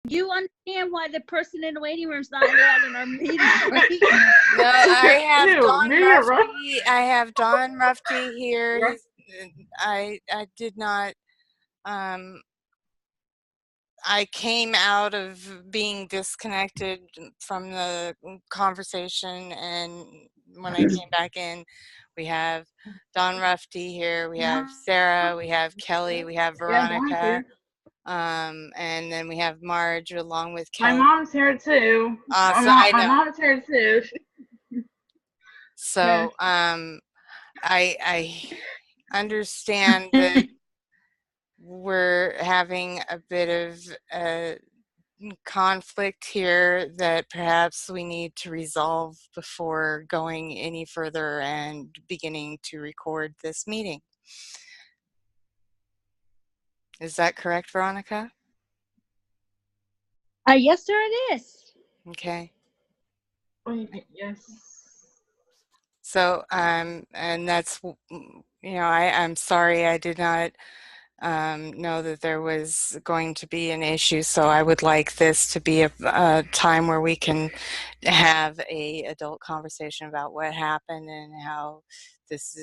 You understand why the person in the waiting room is not allowed in our meeting, right? No, I have Don Rufty here. I did not. I came out of being disconnected from the conversation, and when I came back in, we have Don Rufty here, we have Sarah, we have Kelly, we have Veronica, and then we have Marge along with Kelly. My mom's here too. Awesome. My mom's here too. So I understand that we're having a bit of conflict here that perhaps we need to resolve before going any further and beginning to record this meeting. Is that correct, Veronica? Yes, sir, it is. Okay. Yes. So, and that's, I'm sorry I did not know that there was going to be an issue, so I would like this to be a time where we can have a adult conversation about what happened and how this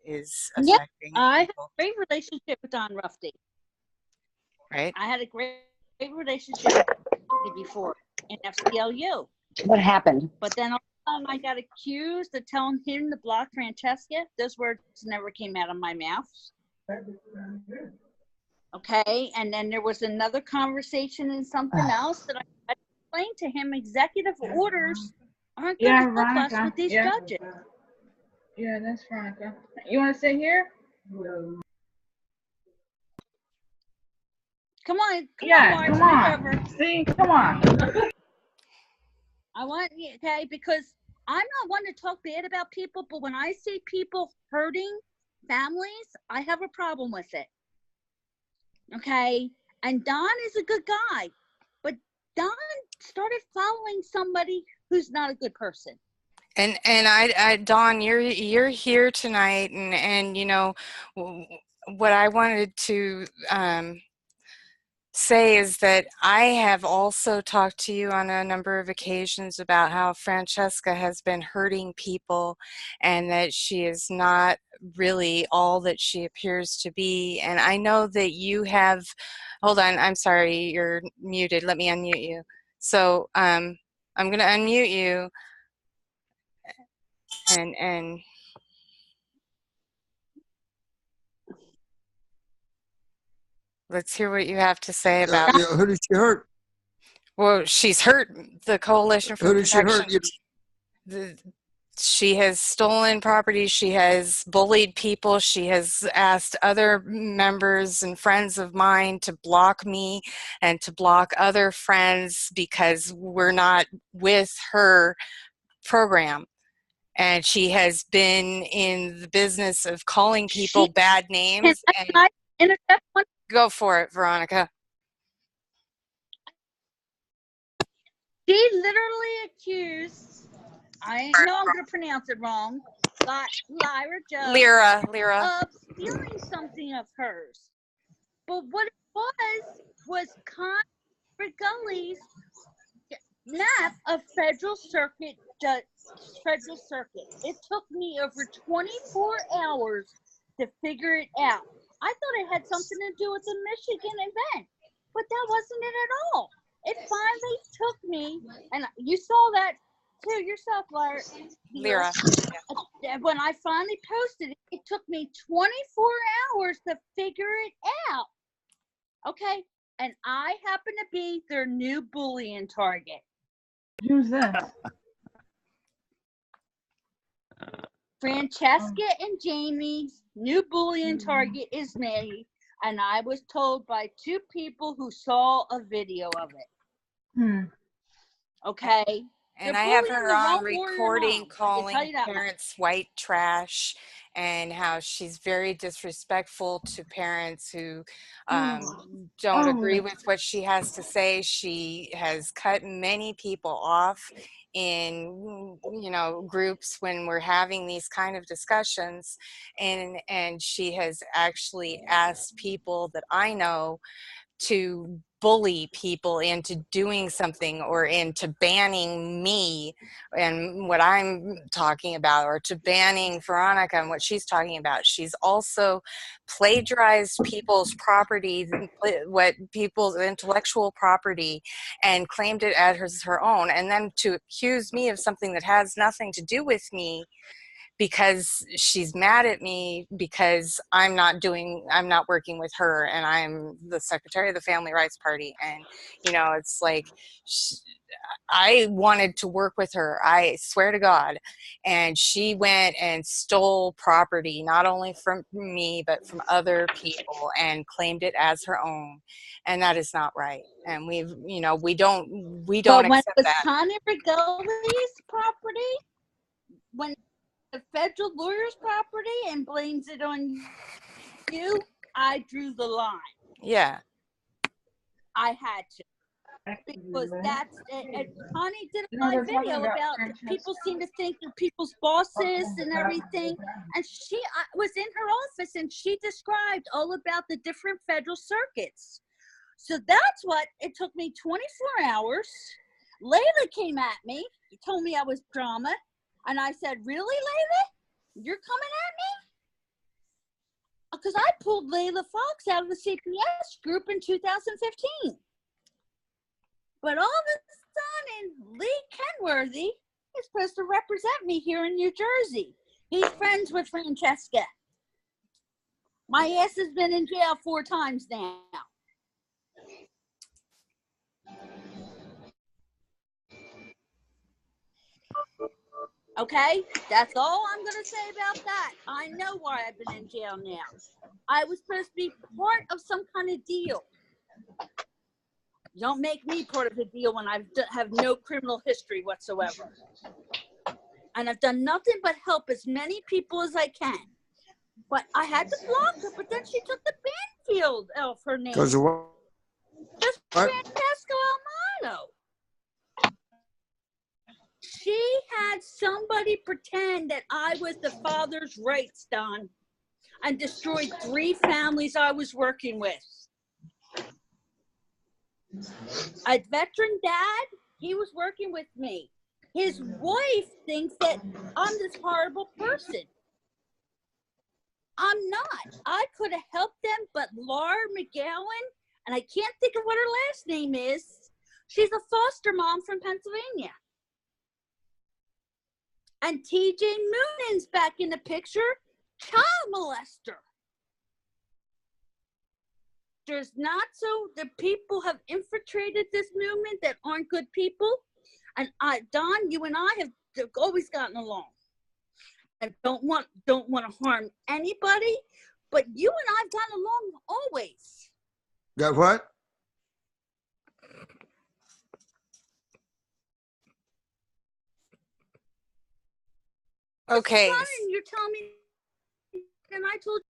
is affecting I have people. a great relationship with Don Rufty. Right. I had a great relationship before in FCLU. What happened? But then all of a sudden I got accused of telling him to block Francesca. Those words never came out of my mouth. Okay, and then there was another conversation and something else that I explained to him. Executive orders aren't going to help us with these judges. Yeah, that's Veronica. You want to sit here? Come on, Marge, come on. See, come on. I want you, okay, because I'm not one to talk bad about people, but when I see people hurting families, I have a problem with it. Okay, and Don is a good guy, but Don started following somebody who's not a good person. And I Don, you're here tonight, and you know what I wanted to say is that I have also talked to you on a number of occasions about how Francesca has been hurting people and that she is not really all that she appears to be. And I know that you have, hold on, I'm sorry, you're muted. Let me unmute you. So I'm going to unmute you and let's hear what you have to say about. Who did she hurt? Well, she's hurt the Coalition for Protection. Who did she hurt? She has stolen property. She has bullied people. She has asked other members and friends of mine to block me and to block other friends because we're not with her program. And she has been in the business of calling people bad names. Can I intercept one? Go for it, Veronica. She literally accused, I know I'm going to pronounce it wrong, Lyra J. Lyra. Of stealing something of hers. But what it was Conrad Gully's map of Federal Circuit. It took me over 24 hours to figure it out. I thought it had something to do with the Michigan event, but that wasn't it at all. It finally took me, and you saw that too yourself, Lyra. When I finally posted it, it took me 24 hours to figure it out. Okay, and I happen to be their new bullying target. Who's that? Francesca and Jamie's new bullying target is me, and I was told by two people who saw a video of it. Okay. And I have her on recording calling parents white trash and how she's very disrespectful to parents who don't agree with what she has to say. She has cut many people off in, you know, groups when we're having these kind of discussions, and she has actually asked people that I know to bully people into doing something or into banning me and what I'm talking about, or to banning Veronica and what she's talking about. She's also plagiarized people's property, what people's intellectual property, and claimed it as her own, and then to accuse me of something that has nothing to do with me because she's mad at me because I'm not working with her, and I'm the secretary of the Family Rights Party. And, you know, it's like, I wanted to work with her, I swear to God. And she went and stole property, not only from me, but from other people, and claimed it as her own. And that is not right. And we don't But when it accept was that. Connie Rigoli's property, when the federal lawyer's property and blames it on you, I drew the line. Yeah. I had to. Because that's it. And Connie did a live video about people seem to think they're people's bosses and everything. And I was in her office and she described all about the different federal circuits. So that's what it took me 24 hours. Layla came at me, told me I was drama. And I said, really, Layla? You're coming at me? Because I pulled Layla Fox out of the CPS group in 2015. But all of a sudden, Lee Kenworthy is supposed to represent me here in New Jersey. He's friends with Francesca. My ass has been in jail 4 times now. Okay, that's all I'm going to say about that. I know why I've been in jail now. I was supposed to be part of some kind of deal. You don't make me part of the deal when I have no criminal history whatsoever. And I've done nothing but help as many people as I can. But I had to block her, but then she took the Banfield off her name. Because of what? Just Francesco Almano. She had somebody pretend that I was the father's rights, Don, and destroyed 3 families I was working with. A veteran dad, he was working with me. His wife thinks that I'm this horrible person. I'm not. I could have helped them, but Laura McGowan, and I can't think of what her last name is, she's a foster mom from Pennsylvania. And TJ Moonan's back in the picture, child molester. There's not the people have infiltrated this movement that aren't good people. And Don, you and I have always gotten along. And don't want to harm anybody, but you and I've gotten along always. Got what? Okay. And you're telling me, and I told you.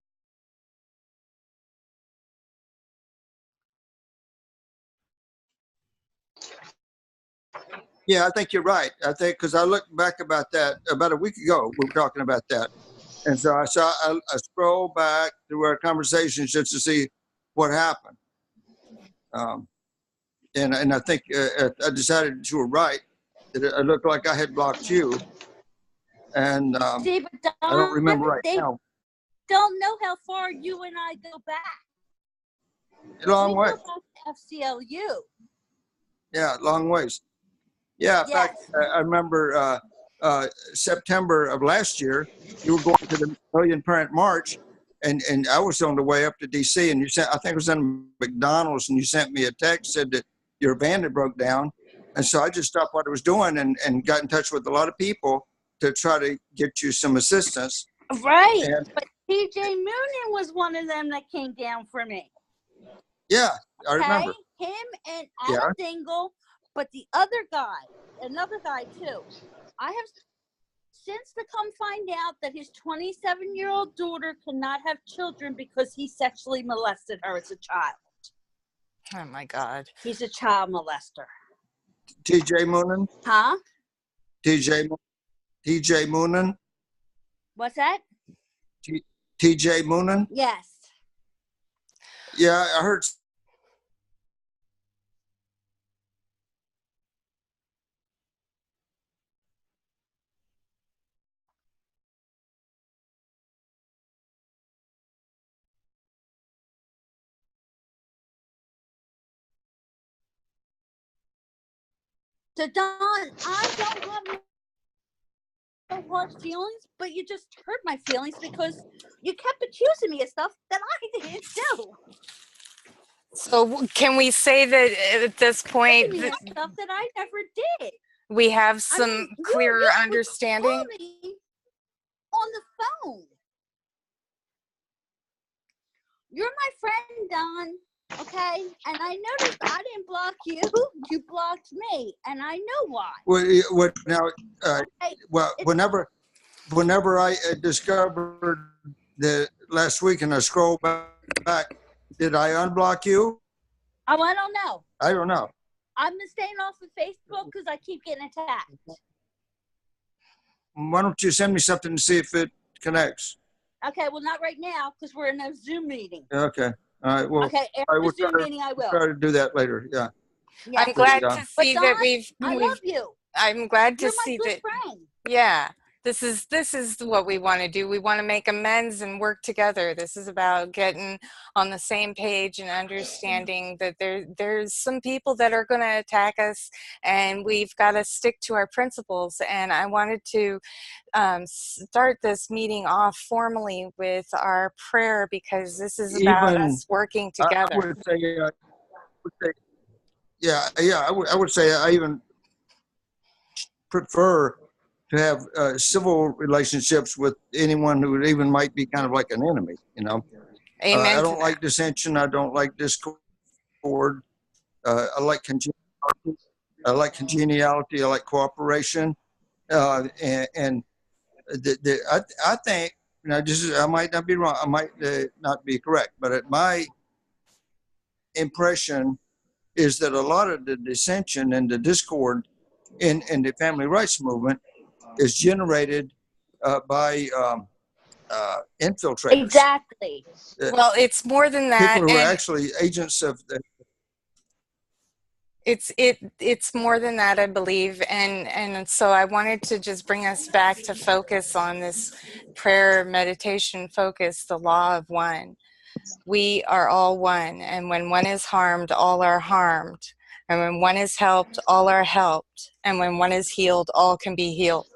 Yeah, I think you're right. I think because I looked back about that about a week ago, we were talking about that. And so I scrolled back through our conversations just to see what happened. And I think I decided that you were right, that it looked like I had blocked you. And See, but Don, I don't remember right they now. don't know how far you and I go back. A long way. We go back to FCLU. Yeah, long ways. Yeah, in fact, I remember September of last year, you were going to the Million Parent March, and I was on the way up to DC, and you sent, I think it was in McDonald's, and you sent me a text, said that your van had broke down. And so I just stopped what I was doing and got in touch with a lot of people to try to get you some assistance. Right. And, but TJ Moonen was one of them that came down for me. yeah, I remember. Him and Adam Dingle, but the other guy, another guy too. I have since to come find out that his 27-year-old daughter cannot have children because he sexually molested her as a child. Oh my God. He's a child molester. TJ Moonen? Huh? TJ Moonen? What's that? TJ Moonen? Yes. Yeah, I heard So Don, I don't have no hard feelings, but you just hurt my feelings because you kept accusing me of stuff that I didn't do. So can we say that at this point Accusing me of stuff that I never did. we have I some mean, clearer you understanding? called me on the phone. You're my friend, Don, okay? And I noticed I didn't block you. You blocked me, and I know why. What now? Okay? Well, It's whenever I discovered the last week and I scroll back, did I unblock you? I don't know. I don't know. I'm staying off of Facebook because I keep getting attacked. Why don't you send me something to see if it connects? Okay, well, not right now because we're in a Zoom meeting. Okay. All right. Well, Okay, after will the Zoom meeting, I will. try to do that later. Yeah. Yeah. I'm glad Yeah. to But see Don, that we've I love you. I'm glad to You're my see good that. friend. Yeah, this is what we want to do. We want to make amends and work together. This is about getting on the same page and understanding that there's some people that are going to attack us, and we've got to stick to our principles. And I wanted to start this meeting off formally with our prayer because this is about Even us working I together. would say, yeah, I would say I even prefer to have civil relationships with anyone who even might be kind of like an enemy. You know, Amen I to don't that. like dissension. I don't like discord. I like congeniality. I like congeniality. I like cooperation. And I think, now just I might not be wrong. I might not be correct, but my impression is that a lot of the dissension and the discord in the family rights movement is generated by infiltrators. Exactly. Well, it's more than that, People who are and actually agents of the. it's more than that, I believe, and so I wanted to just bring us back to focus on this prayer meditation focus, the law of one. We are all one, and when one is harmed, all are harmed, and when one is helped, all are helped, and when one is healed, all can be healed.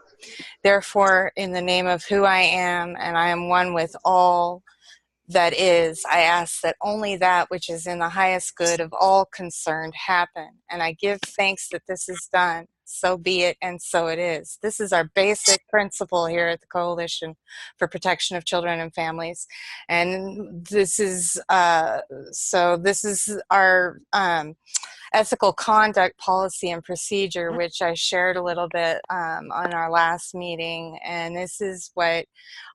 Therefore, in the name of who I am, and I am one with all that is, I ask that only that which is in the highest good of all concerned happen. And I give thanks that this is done. So be it, and so it is. This is our basic principle here at the Coalition for Protection of Children and Families. And this is, this is our ethical conduct policy and procedure, which I shared a little bit on our last meeting. And this is what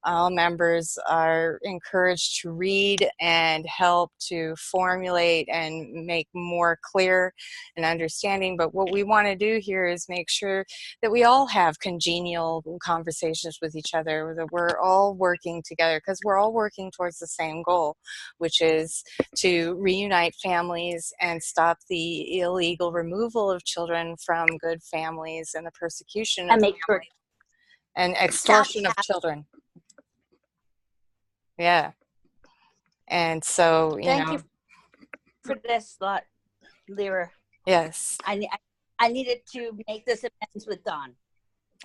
all members are encouraged to read and help to formulate and make more clear and understanding. But what we want to do here is make sure that we all have congenial conversations with each other, that we're all working together, because we're all working towards the same goal, which is to reunite families and stop the illegal removal of children from good families and the persecution And of make sure. and extortion of children. Yeah. And so, Thank you for this, Lyra. Yes. I needed to make this amends with Don.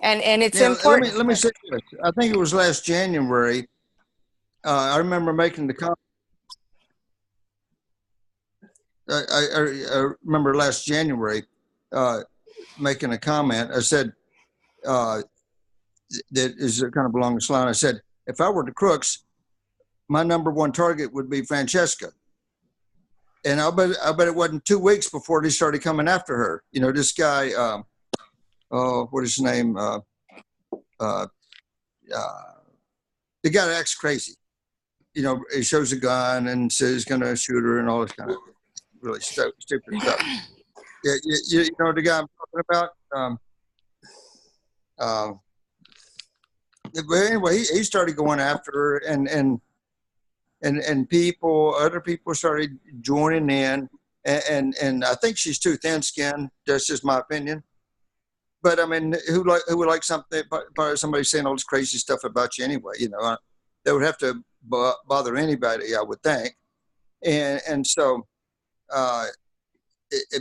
And it's Yeah, important. let me say this. I think it was last January. I remember making the comment. I remember last January making a comment. I said that is kind of along this line. I said, if I were the crooks, my number one target would be Francesca. And I bet it wasn't 2 weeks before they started coming after her. You know, this guy, what is his name? The guy that acts crazy. You know, he shows a gun and says he's going to shoot her and all this kind of really stupid stuff. Yeah, you know the guy I'm talking about. But anyway, he started going after her, and other people started joining in, and I think she's too thin-skinned. That's just my opinion. But I mean, who would like something? Somebody saying all this crazy stuff about you anyway? You know, that would have to bother anybody, I would think. And so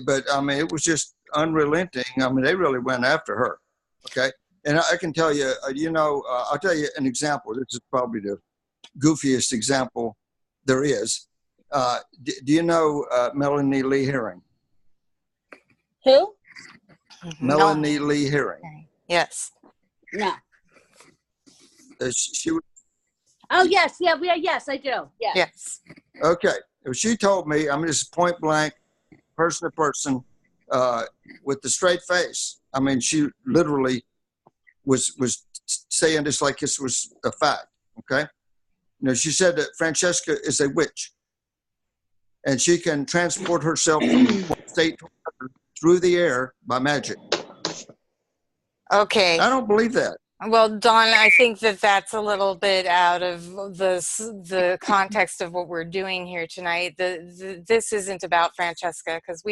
but I mean, it was just unrelenting. I mean, they really went after her. Okay. And I can tell you, I'll tell you an example. This is probably the goofiest example there is. Do you know Melanie Lee Herring? Who? Melanie Lee Herring. Yes. No. She was. Oh, yes. Yeah, yes, I do. Yes. Yes. Okay. She told me, I mean, this is point blank, person to person, with the straight face. I mean, she literally was saying this like this was a fact. Okay. She said that Francesca is a witch, and she can transport herself from one state to another through the air by magic. Okay. I don't believe that. Well, Dawn, I think that that's a little bit out of the context of what we're doing here tonight. This isn't about Francesca, because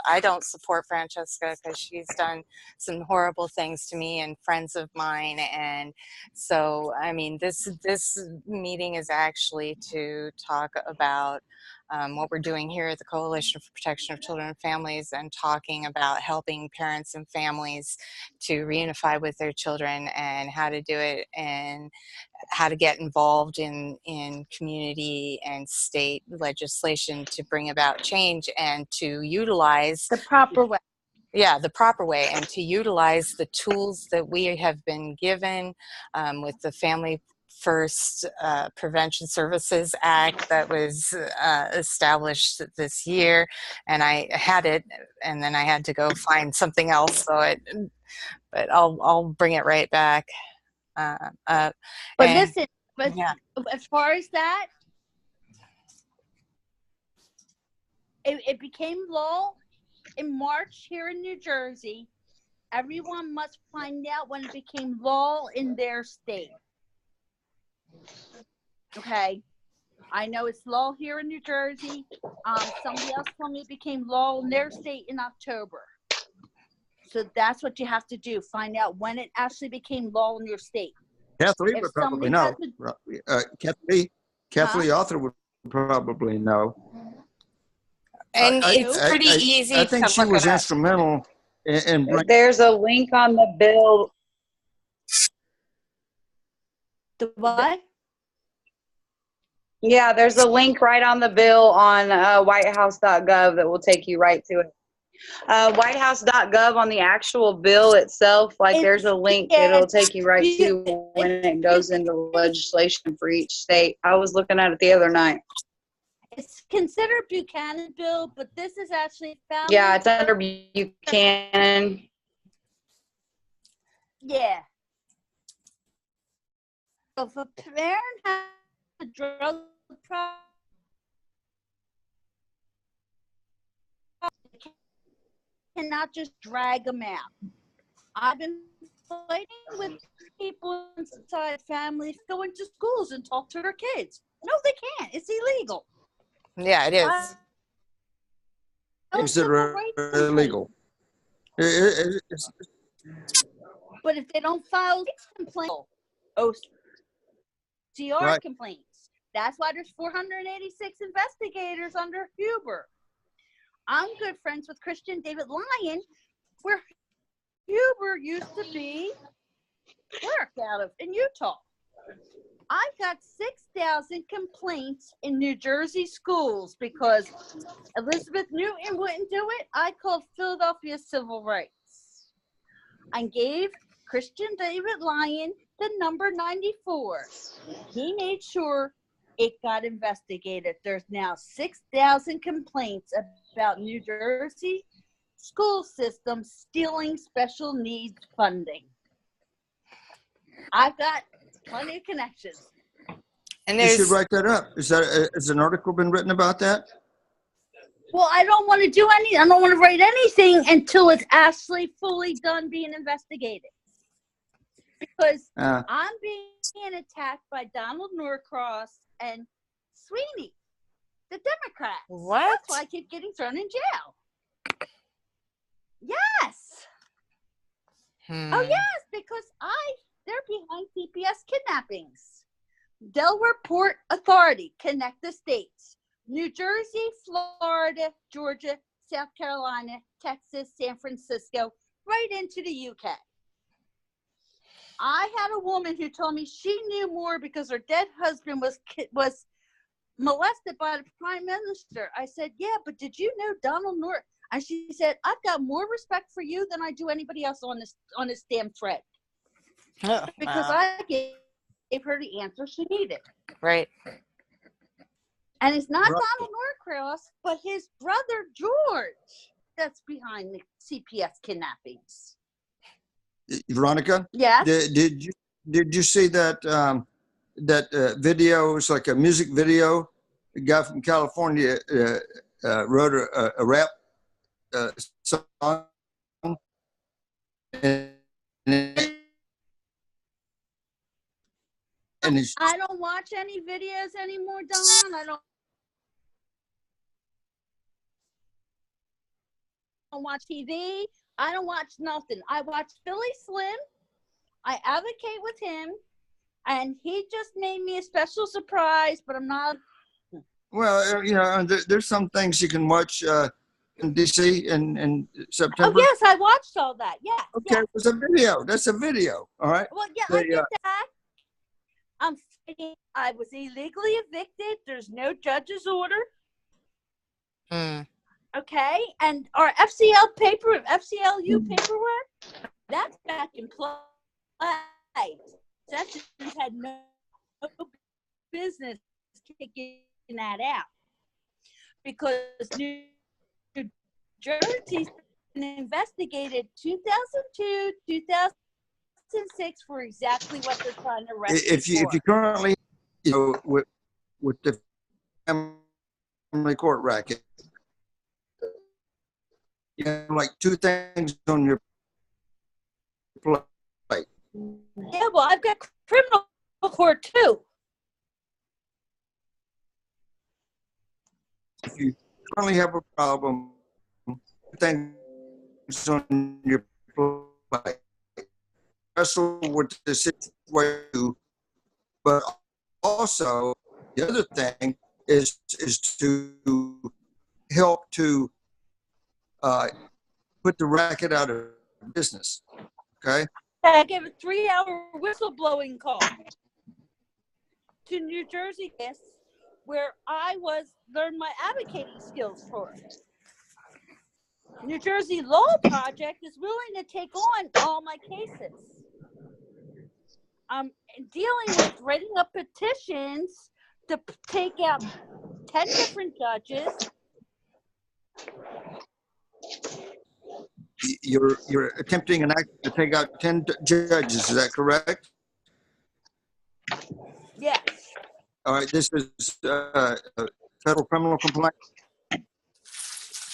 I don't support Francesca, because she's done some horrible things to me and friends of mine. And so, I mean, this meeting is actually to talk about what we're doing here at the Coalition for Protection of Children and Families, and talking about helping parents and families to reunify with their children, and how to do it, and how to get involved in community and state legislation to bring about change, and to utilize The proper way. Yeah, the proper way, and to utilize the tools that we have been given with the Family First Prevention Services Act that was established this year. And I had it, and then I had to go find something else. But I'll bring it right back. But listen, yeah. as far as that, it became law in March here in New Jersey. Everyone must find out when it became law in their state. Okay. I know it's law here in New Jersey. Somebody else told me it became law in their state in October. So that's what you have to do. Find out when it actually became law in your state. Kathy would probably know. Kathy Author would probably know. And it's pretty easy. I think she was instrumental in There's a link on the bill. The what? Yeah, there's a link right on the bill on whitehouse.gov that will take you right to it. Whitehouse.gov on the actual bill itself, there's a link that'll take you right to when it goes into legislation for each state. I was looking at it the other night. It's considered Buchanan bill, but this is actually family. Yeah, it's under Buchanan. Yeah. So if a parent has a drug problem, cannot just drag them out. I've been fighting with people inside families going to schools and talk to their kids. No, they can't. It's illegal. Yeah, it is. Is it illegal? But if they don't file complaints, OCR complaints, that's why there's 486 investigators under Huber. I'm good friends with Christian David Lyon, where Huber used to be worked out of in Utah. I've got 6,000 complaints in New Jersey schools because Elizabeth Newton wouldn't do it. I called Philadelphia Civil Rights and gave Christian David Lyon the number 94. He made sure it got investigated. There's now 6,000 complaints about New Jersey school system stealing special needs funding. I've got plenty of connections. And you should write that up. Has an article been written about that? Well, I don't want to do any. I don't want to write anything until it's actually fully done being investigated. Because I'm being attacked by Donald Norcross and Sweeney, the Democrats. What? That's why I keep getting thrown in jail. Yes. Oh, yes, because they're behind CPS kidnappings. Delaware Port Authority, connect the states. New Jersey, Florida, Georgia, South Carolina, Texas, San Francisco, right into the UK. I had a woman who told me she knew more because her dead husband was molested by the prime minister. I said, yeah, but did you know Donald North? And she said, I've got more respect for you than I do anybody else on this damn thread. Oh, Because wow. I gave her the answer she needed. Right. And it's not Right. Donald Norcross, but his brother George that's behind the CPS kidnappings. Veronica, Yes. did you see that video? It's like a music video. A guy from California wrote a rap song, and he's I don't watch any videos anymore, Don. I don't watch TV. I don't watch nothing. I watch Philly Slim. I advocate with him, and he just made me a special surprise, but I'm not. well, there's some things you can watch in DC in Oh, September. yes, I watched all that. Yes. Okay, Yes. it's a video. That's a video. All right. Well, yeah, I They, get that. I'm fighting. I was illegally evicted. There's no judge's order. Hmm. Okay, and our FCLU paperwork, that's back in play. Sessions had no business taking that out because New Jersey's been investigated 2002, 2006 for exactly what they're trying to arrest if me you for. currently with the family court racket, you have like two things on your plate. Yeah, well, I've got criminal court too. If you currently have a problem, things on your plate. Wrestle with the situation, but also the other thing is to help to put the racket out of business. Okay. I gave a 3-hour whistleblowing call to New Jersey, where I learned my advocating skills for. New Jersey Law Project is willing to take on all my cases. I'm dealing with writing up petitions to take out 10 different judges. You're attempting an act to take out 10 judges. Is that correct? Yes. All right. This is a federal criminal complaint.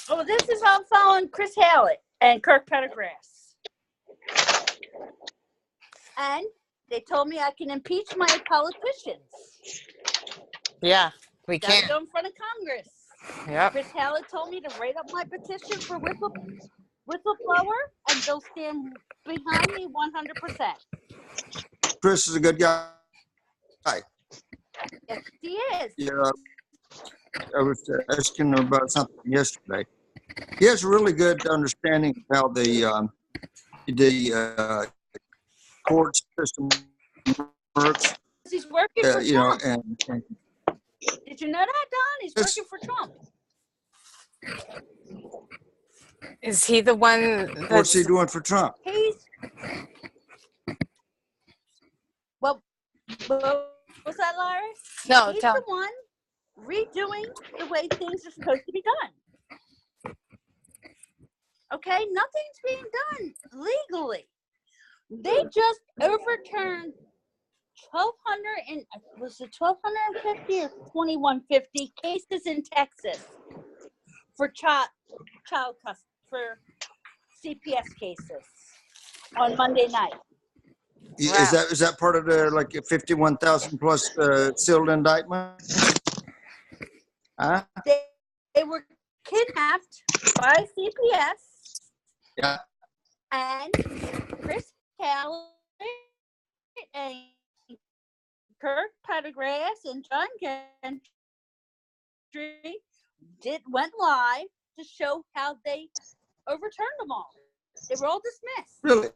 Oh, this is I'm following Chris Hallett and Kirk Pendergrass. And they told me I can impeach my politicians. Yeah, we Gotta can. go in front of Congress. Yep. Chris Hallett told me to write up my petition for whistleblower, and they'll stand behind me 100%. Chris is a good guy. Yes, he is. Yeah, I was asking him about something yesterday. He has a really good understanding of how the court system works. He's working for Trump. And Did you know that, Don? He's working for Trump. Is he the one what's that's he doing for Trump? What was that, Lyra? no? He's Tell the one redoing the way things are supposed to be done. Okay, nothing's being done legally. They just overturned 1,250 or 2,150 cases in Texas for child custody for CPS cases on Monday night. Is that part of the like 51,000 plus sealed indictment? Huh? They were kidnapped by CPS. Yeah. And Chris Hallett and Kirk Pendergrass and John Gentry went live to show how they overturned them all. They were all dismissed. Really?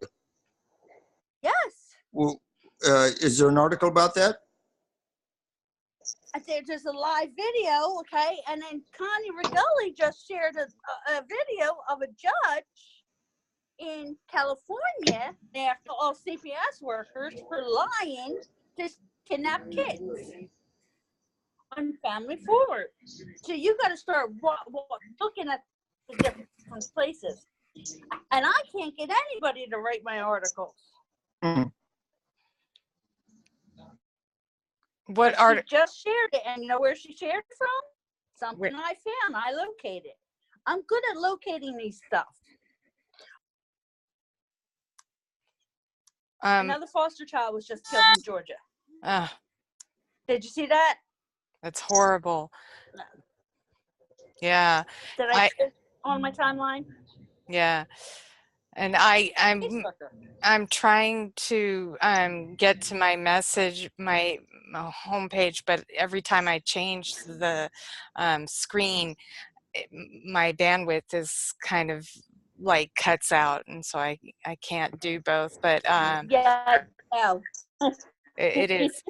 Yes. Well, is there an article about that? I think there's a live video, okay? And then Connie Rigoli just shared a video of a judge in California after all CPS workers for lying to kidnap kids on Family Forward. So you got to start looking at the different places. And I can't get anybody to write my articles. Mm. What She art? just shared it, and you know where she shared it from? Something I found. I located. I'm good at locating these stuff. Another foster child was just killed in Georgia. Did you see that? That's horrible. Yeah. Did I put it on my timeline? Yeah. And I'm trying to get to my message, my homepage, but every time I change the screen, my bandwidth is kind of like cuts out, and so I can't do both. But yeah, no. It is.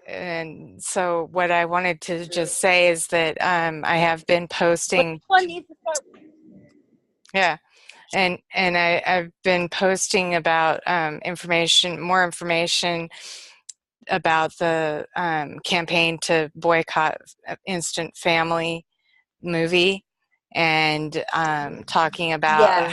And so what I wanted to just say is that I have been posting. Yeah. And I've been posting about more information about the campaign to boycott Instant Family movie, and talking about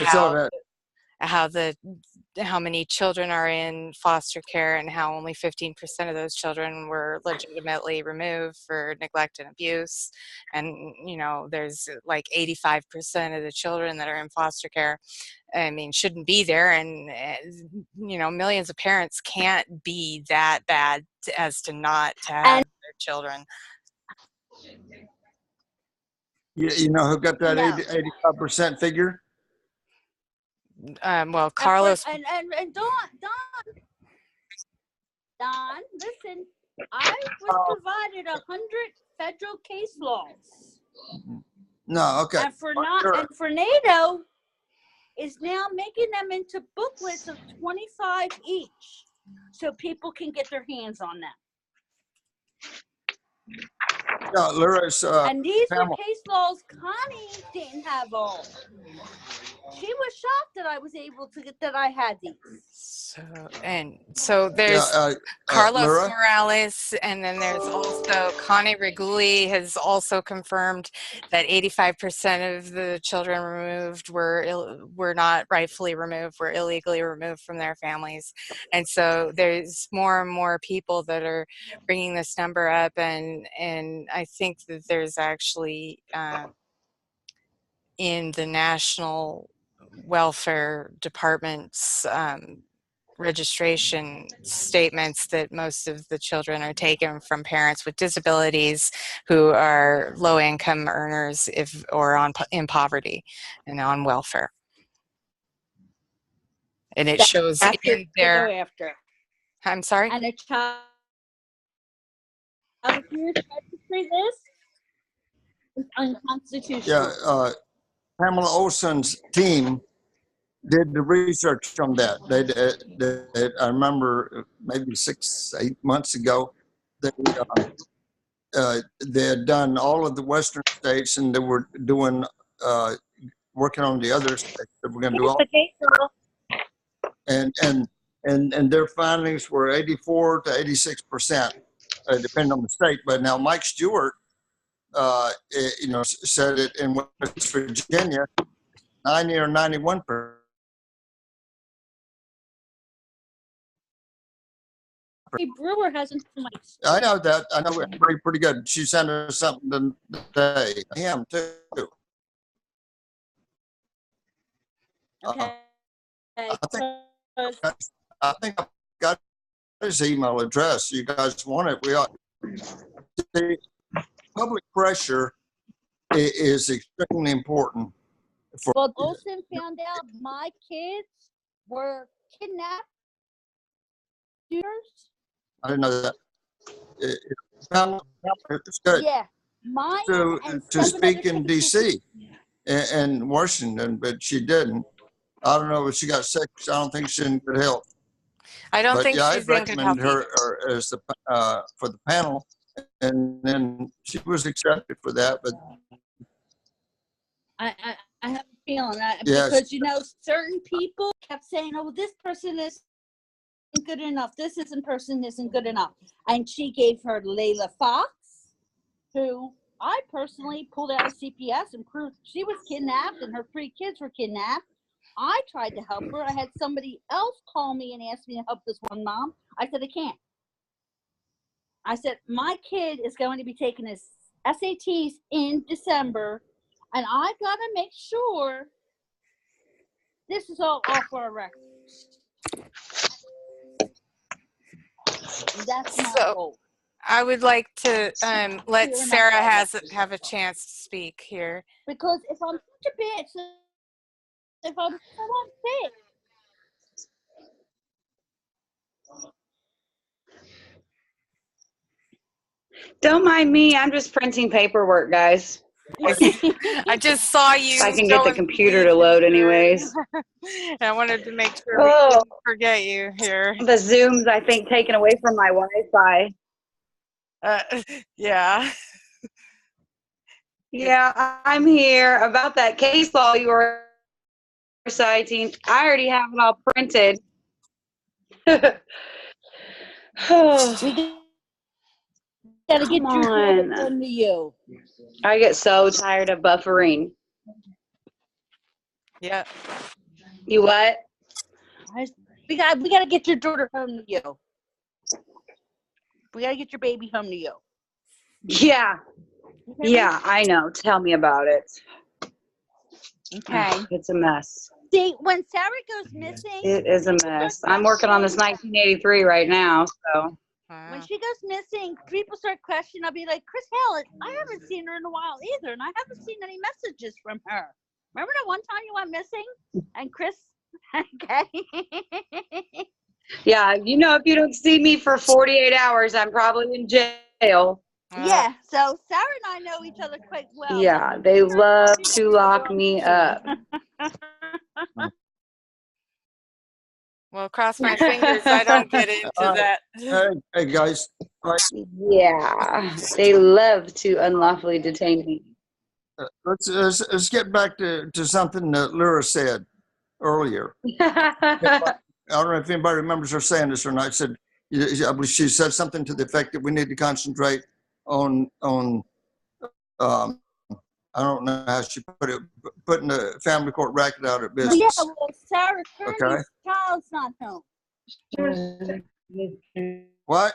how many children are in foster care and how only 15% of those children were legitimately removed for neglect and abuse. And, you know, there's like 85% of the children that are in foster care, I mean, shouldn't be there. And, you know, millions of parents can't be that bad as to not to have their children. You know who got that 85% figure? Well, Carlos and Don, listen, I was provided 100 federal case laws. No, okay. And for NATO is now making them into booklets of 25 each, so people can get their hands on them. Yeah, Lyra's, and these were case laws Connie didn't have all. She was shocked that I was able to get that I had these. So there's Carlos Lyra? Morales, and then there's also Connie Riguli has also confirmed that 85% of the children removed were not rightfully removed, were illegally removed from their families. And so there's more and more people that are bringing this number up, and I think that there's actually in the National Welfare Department's registration statements that most of the children are taken from parents with disabilities who are low-income earners or in poverty and on welfare. And it shows in there. I'm sorry? And a child abuse registry this is unconstitutional. Yeah, Pamela Olson's team did the research on that. I remember maybe 6-8 months ago, they had done all of the Western states, and they were doing working on the other states that we're going to do all. And their findings were 84 to 86%, depending on the state. But now Mike Stewart, you know, said it in West Virginia, 90 or 91%. Brewer hasn't. I know that. I know it's pretty good. She sent us something today. Him too. Okay. I think I've got his email address. You guys want it? We ought. The public pressure is extremely important. Well, Olson found out my kids were kidnapped. I didn't know that. It's good. Yeah. Mine to and to 7 other speak in cases. D.C. and Washington, but she didn't. I don't know if she got sick. I don't think she's in good health. I don't But think yeah, she's I'd in good health recommend her either. as the for the panel, and then she was accepted for that. But I have a feeling that yes, because certain people kept saying, "Oh, this person isn't good enough. This person isn't good enough," and she gave her Layla Fox, who I personally pulled out of CPS and proved she was kidnapped and her 3 kids were kidnapped. I tried to help her. I had somebody else call me and ask me to help this one mom. I said, I can't. I said, my kid is going to be taking his SATs in December, and I got to make sure this is all off our records. That's my So goal. I would like to let Clearing up Sarah all have a chance to speak here. Because if I'm such a bitch, if I'm so unfit, Don't mind me. I'm just printing paperwork, guys. I just saw you. If I can get the going computer through to load your- anyways. I wanted to make sure we Oh, didn't forget you here. the Zoom's, I think, taken away from my Wi-Fi. Yeah. Yeah, I'm here. About that case law you were citing, I already have it all printed. we got to get Come your daughter on. home to you. I get so tired of buffering. Yeah. You what? We got to get your daughter home to you. We got to get your baby home to you. Yeah. You hear me? Yeah, I know. Tell me about it. Okay. It's a mess. See, when Sarah goes missing, It is a mess. I'm working on this 1983 right now, so. when she goes missing, people start questioning. I'll be like, Chris Hale, I haven't seen her in a while either, and I haven't seen any messages from her. Remember that one time you went missing? And Chris, okay. Yeah, if you don't see me for 48 hours, I'm probably in jail. Yeah, so Sarah and I know each other quite well. Yeah, they love to lock me up. Well, cross my fingers I don't get into that. hey guys, Yeah, they love to unlawfully detain me. let's get back to something that Lyra said earlier. I don't know if anybody remembers her saying this or not. Said, I believe she said something to the effect that we need to concentrate on I don't know how she put it, putting the family court racket out of business. Yeah, well, Sarah Okay. Kearney's child's not home. What?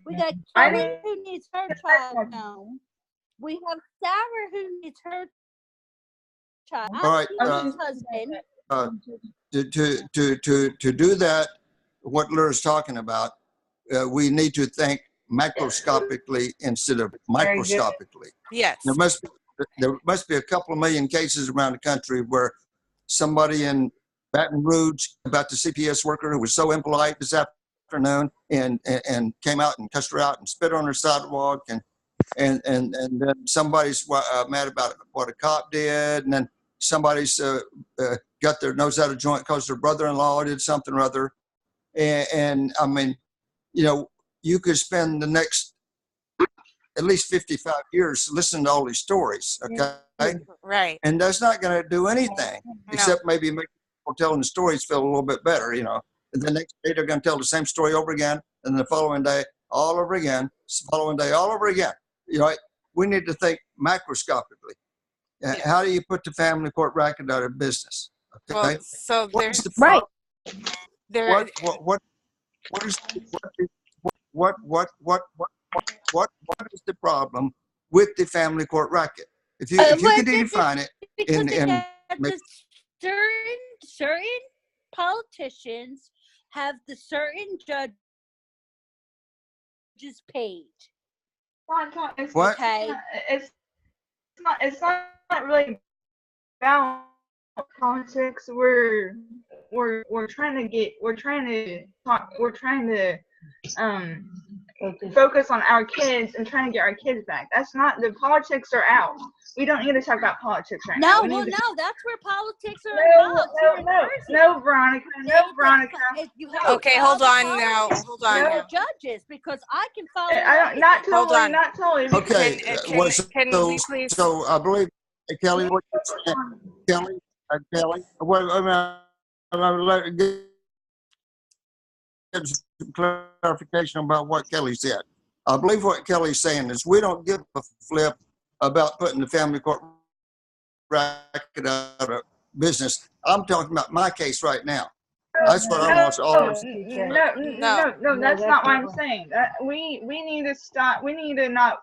We got Kelly who needs her child home. We have Sarah who needs her child. All right. Husband. To do that, what Lyra's talking about, we need to think macroscopically instead of microscopically. Yes. There must be a couple of million cases around the country where somebody in Baton Rouge about the CPS worker who was so impolite this afternoon and came out and cussed her out and spit on her sidewalk and then somebody's mad about what a cop did, and then somebody's got their nose out of joint because their brother-in-law did something or other. And I mean, you could spend the next at least 55 years listening to all these stories, okay? Right. And that's not going to do anything except maybe make people telling the stories feel a little bit better, And the next day they're going to tell the same story over again, and the following day all over again, following day all over again. We need to think macroscopically. How do you put the family court racket out of business? Okay. Well, so What's the right. What is the problem with the family court racket? If you could define it, certain politicians have the certain judges paid. What? Okay. It's not really about politics. We're trying to focus on our kids and trying to get our kids back. That's not, the politics are out. We don't need to talk about politics right now. No, well, no, that's where politics are No, involved. here in Jersey. no, Veronica, You have Okay, to hold follow on now. politics Hold on for now. judges, because I can follow. I don't, not Hold totally, on. not totally. Okay. Can we please? So I believe, Kelly, what you're saying, Kelly, well, let give some clarification about what Kelly said. I believe what Kelly's saying is we don't give a flip about putting the family court racket out of business. I'm talking about my case right now. That's what I want all of us. No, that's not what I'm saying. We need to stop. We need to not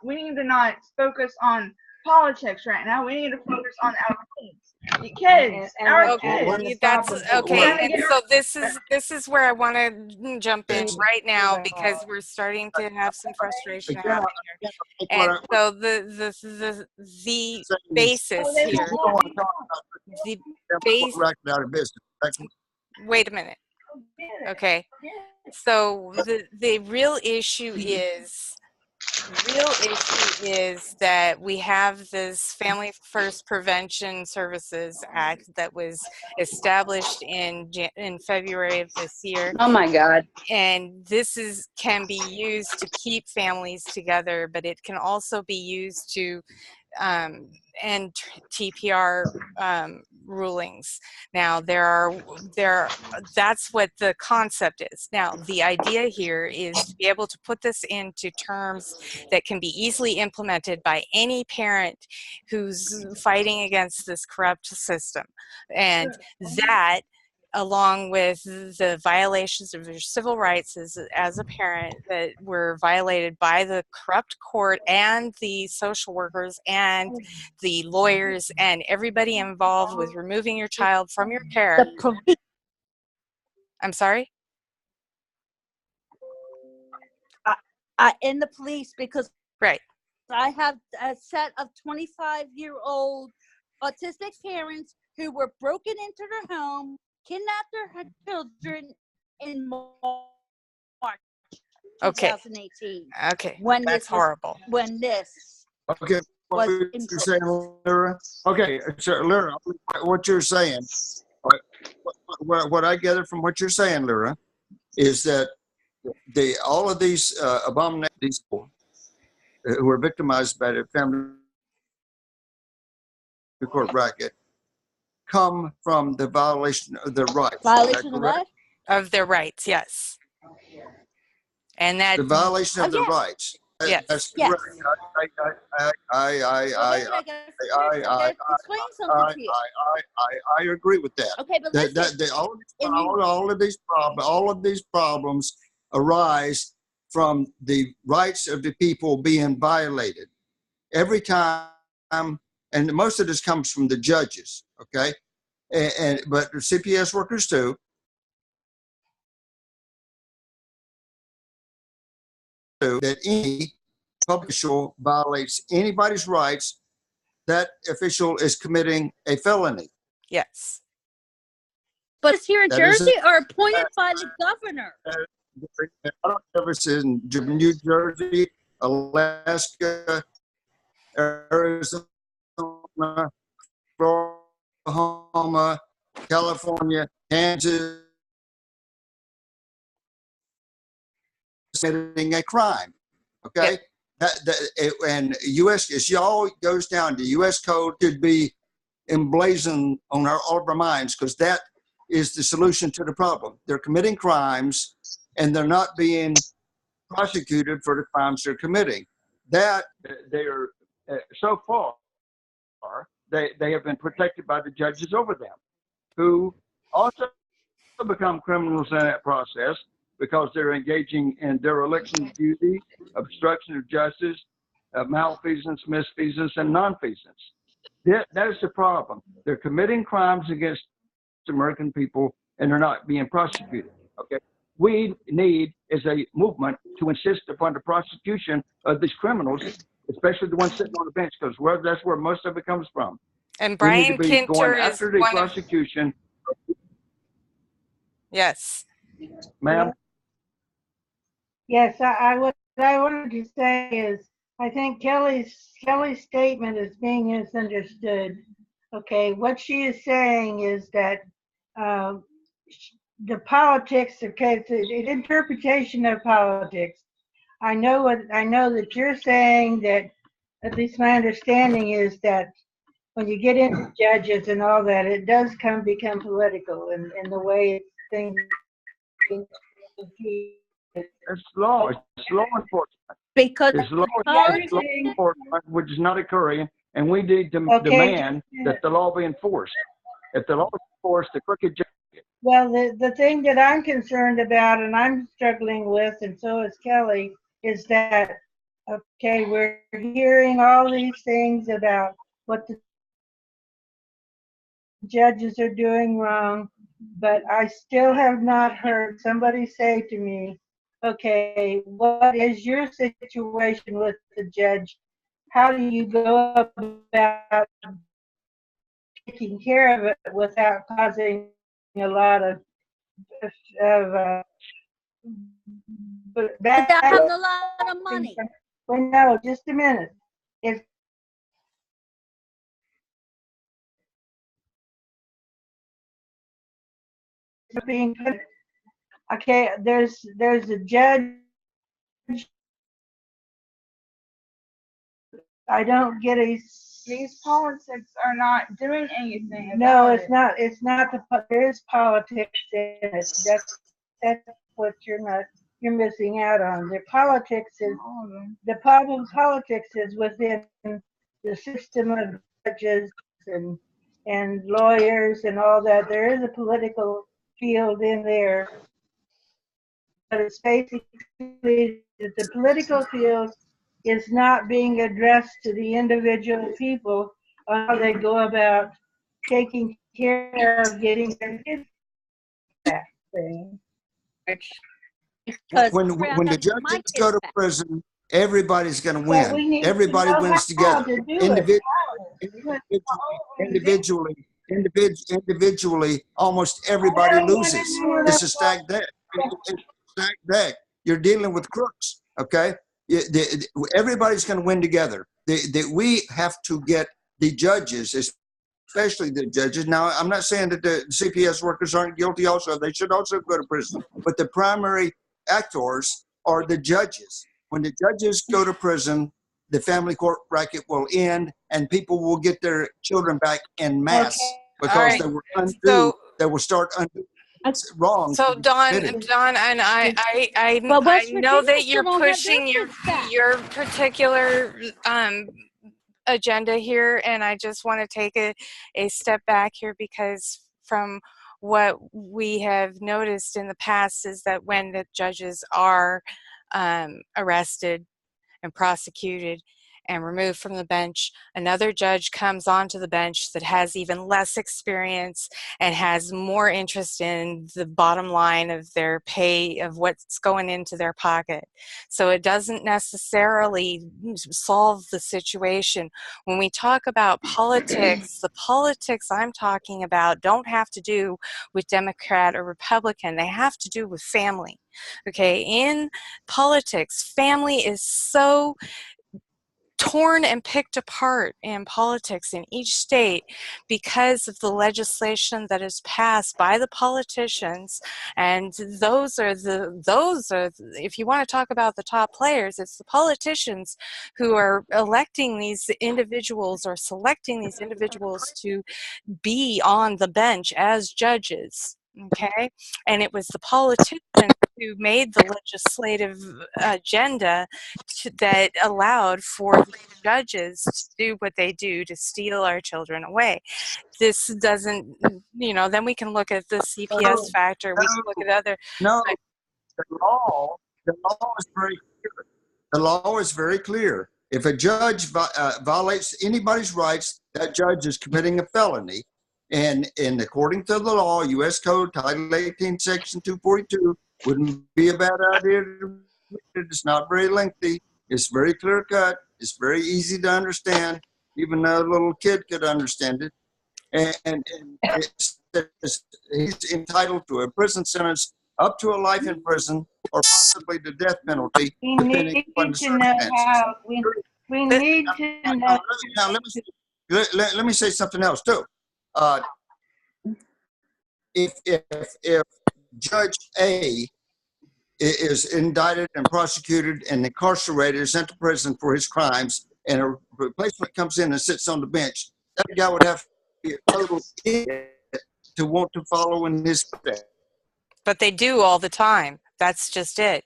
focus on politics right now. We need to focus on our kids. Our kids. That's okay. And so this is where I want to jump in right now, because we're starting to have some frustration happening here. And so the basis here, the base. Out of business. Wait a minute. Okay. So the real issue is that we have this Family First Prevention Services Act that was established in February of this year. Oh my God. And this can be used to keep families together, but it can also be used to end TPR rulings. Now that's what the concept is. Now the idea here is to be able to put this into terms that can be easily implemented by any parent who's fighting against this corrupt system, and that, along with the violations of your civil rights as a parent that were violated by the corrupt court and the social workers and the lawyers and everybody involved with removing your child from your care. I'm sorry? In the police, because right. I have a set of 25-year-old autistic parents who were broken into their home, kidnapped their children in March 2018. Okay. When that's horrible. When this. Okay. What you're saying, Lyra? Okay, so Lyra, what you're saying, what I gather from what you're saying, Lyra, is that all of these abominations who were victimized by the family court racket come from the violation of their rights. Violation of what? Of their rights, yes. And that the violation of their rights. Yes. That's yes. correct. I agree with that. Okay, but listen, all of these problems arise from the rights of the people being violated every time, and most of this comes from the judges. Okay, but the CPS workers too. That any public official violates anybody's rights, that official is committing a felony. Yes. But it's here in Jersey or appointed by the governor? I don't know if it's in New Jersey, Alaska, Arizona, Oklahoma, California, Kansas, committing a crime. Okay, and U.S. it all goes down to U.S. code should be emblazoned on all of our minds, because that is the solution to the problem. They're committing crimes and they're not being prosecuted for the crimes they're committing. That they are so far they have been protected by the judges over them, who also become criminals in that process, because they're engaging in dereliction of duty, obstruction of justice, malfeasance, misfeasance, and nonfeasance. That is the problem. They're committing crimes against American people, and they're not being prosecuted. Okay, we need, as a movement, to insist upon the prosecution of these criminals, especially the ones sitting on the bench, because that's where most of it comes from. And Brian Kinter is after the prosecution. Yes. Ma'am. Yes, I would I wanted to say is, I think Kelly's statement is being misunderstood. Okay, what she is saying is that uh, the politics. Okay, it's an interpretation of politics. I know that you're saying that. At least my understanding is that when you get into judges and all that, it does become political in the way things. It's law. It's law enforcement. Because It's law, it's law Everything. enforcement which is not occurring, and we need to Okay. demand that the law be enforced. If the law is enforced, the crooked judge. Well, the thing that I'm concerned about and I'm struggling with, and so is Kelly, is that, okay, we're hearing all these things about what the judges are doing wrong, but I still have not heard somebody say to me, okay, what is your situation with the judge? How do you go about taking care of it without causing a lot of without bad? having a lot of money. Well, no, just a minute. It's being okay. There's a judge. I don't get a. These politics are not doing anything about No, it. it's not. It's not there is politics in it. That's what you're missing out on. The politics is the problem. Politics is within the system of judges and lawyers and all that. There is a political field in there, but it's basically that the political field is not being addressed to the individual people on how they go about taking care of getting their kids back. Because When the judges go to prison, everybody's going to win. Everybody wins together. Individually, almost everybody loses. It's a stacked deck. It's a stacked deck. You're dealing with crooks, okay? Everybody's going to win together. We have to get the judges, especially the judges. Now, I'm not saying that the CPS workers aren't guilty also. They should also go to prison. But the primary actors are the judges. When the judges go to prison, the family court racket will end and people will get their children back en masse because they were undue. They will start undue wrong. So Dawn, and I know that you're pushing your particular agenda here, and I just want to take a step back here, because from what we have noticed in the past is that when the judges are arrested and prosecuted and removed from the bench, another judge comes onto the bench that has even less experience and has more interest in the bottom line of their pay, of what's going into their pocket. So it doesn't necessarily solve the situation. When we talk about politics, the politics I'm talking about don't have to do with Democrat or Republican. They have to do with family. Okay, in politics, family is so torn and picked apart in politics in each state because of the legislation that is passed by the politicians, and those are if you want to talk about the top players, it's the politicians who are electing these individuals or selecting these individuals to be on the bench as judges. Okay, and it was the politicians who made the legislative agenda that allowed for the judges to do what they do, to steal our children away. This doesn't, then we can look at the CPS factor. We can look at other. No, the law is very clear. The law is very clear. If a judge violates anybody's rights, that judge is committing a felony. And according to the law, U.S. Code, Title 18, Section 242, wouldn't be a bad idea to read it. It's not very lengthy. It's very clear cut. It's very easy to understand. Even a little kid could understand it. And he's entitled to a prison sentence up to a life in prison or possibly the death penalty, We depending need upon the to know circumstances. how, we need to know. Now, let me say something else too. If Judge A is indicted and prosecuted and incarcerated, sent to prison for his crimes, and a replacement comes in and sits on the bench, that guy would have to be a total idiot to want to follow in his footsteps. But they do all the time. That's just it.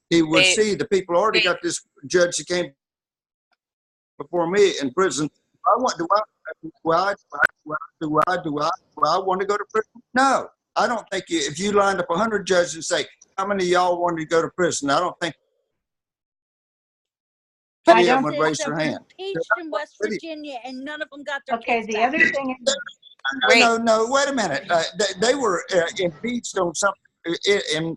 He would see the people already got this judge that came before me in prison. Do I want to go to prison? No, I don't think if you lined up 100 judges and say, how many of y'all wanted to go to prison? I don't think I any of them don't would raise their hand. Impeached in West Virginia, and none of them got their Okay, kids the back. other thing is, No, wait a minute. They were impeached on something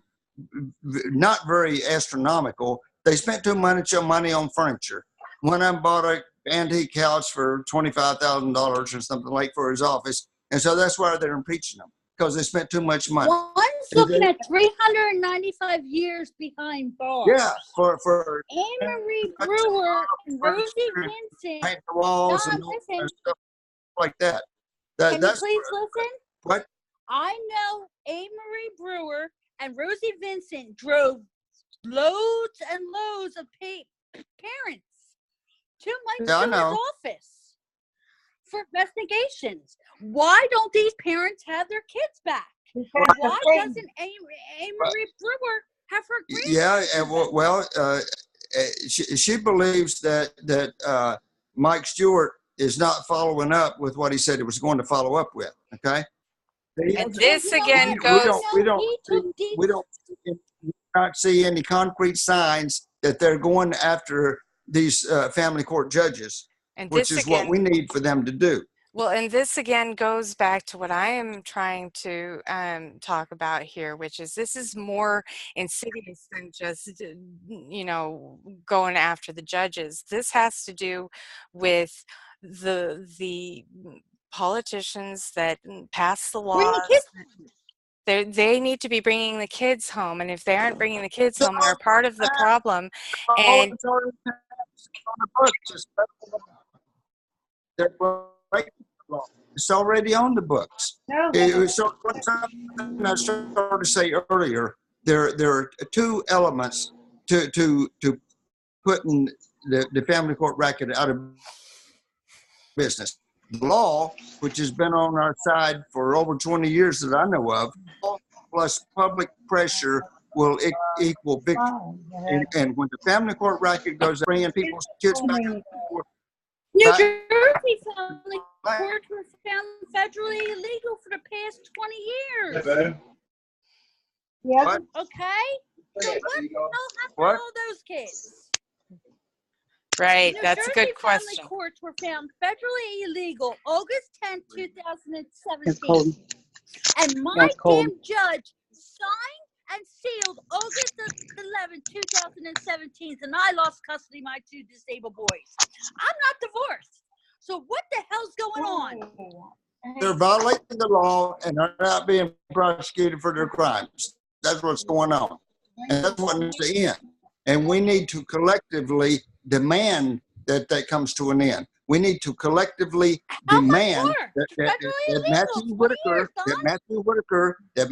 not very astronomical. They spent too much money on furniture. One of them bought an antique couch for $25,000 or something like for his office, and so that's why they're impeaching them, because they spent too much money. One's looking at 395 years behind bars. Yeah, for Anne-Marie Brewer and Rosie Vincent. paint the walls Don, and listen. stuff like that. Can you That's please listen? what? I know Anne-Marie Brewer and Rosie Vincent drove loads and loads of parents to Mike Stewart's office for investigations. Why don't these parents have their kids back? Why doesn't Anne-Marie Brewer have her grandchildren? She believes that Mike Stewart is not following up with what he said he was going to follow up with. Okay. And this again We don't not see any concrete signs that they're going after these family court judges, which is what we need for them to do. Well, and this again goes back to what I am trying to talk about here, which is this is more insidious than just, going after the judges. This has to do with the politicians that pass the laws. They need to be bringing the kids home, and if they aren't bringing the kids home, they're part of the problem. And it's already on the books. It was something I started to say earlier. There are two elements to putting the family court racket out of business. The law, which has been on our side for over 20 years that I know of, plus public pressure will equal victory. And when the family court racket goes, bringing people's kids back and forth, New Jersey family courts were found federally illegal for the past 20 years. yeah. Okay? So what the hell happened to all those kids? Right, New that's Jersey a good question. Family courts were found federally illegal August 10, 2017. And my damn judge signed and sealed August 11, 2017, and I lost custody of my two disabled boys. I'm not divorced. So what the hell's going on? They're violating the law and they're not being prosecuted for their crimes. That's what's going on. And that's what needs to end. And we need to collectively demand that comes to an end. We need to collectively demand that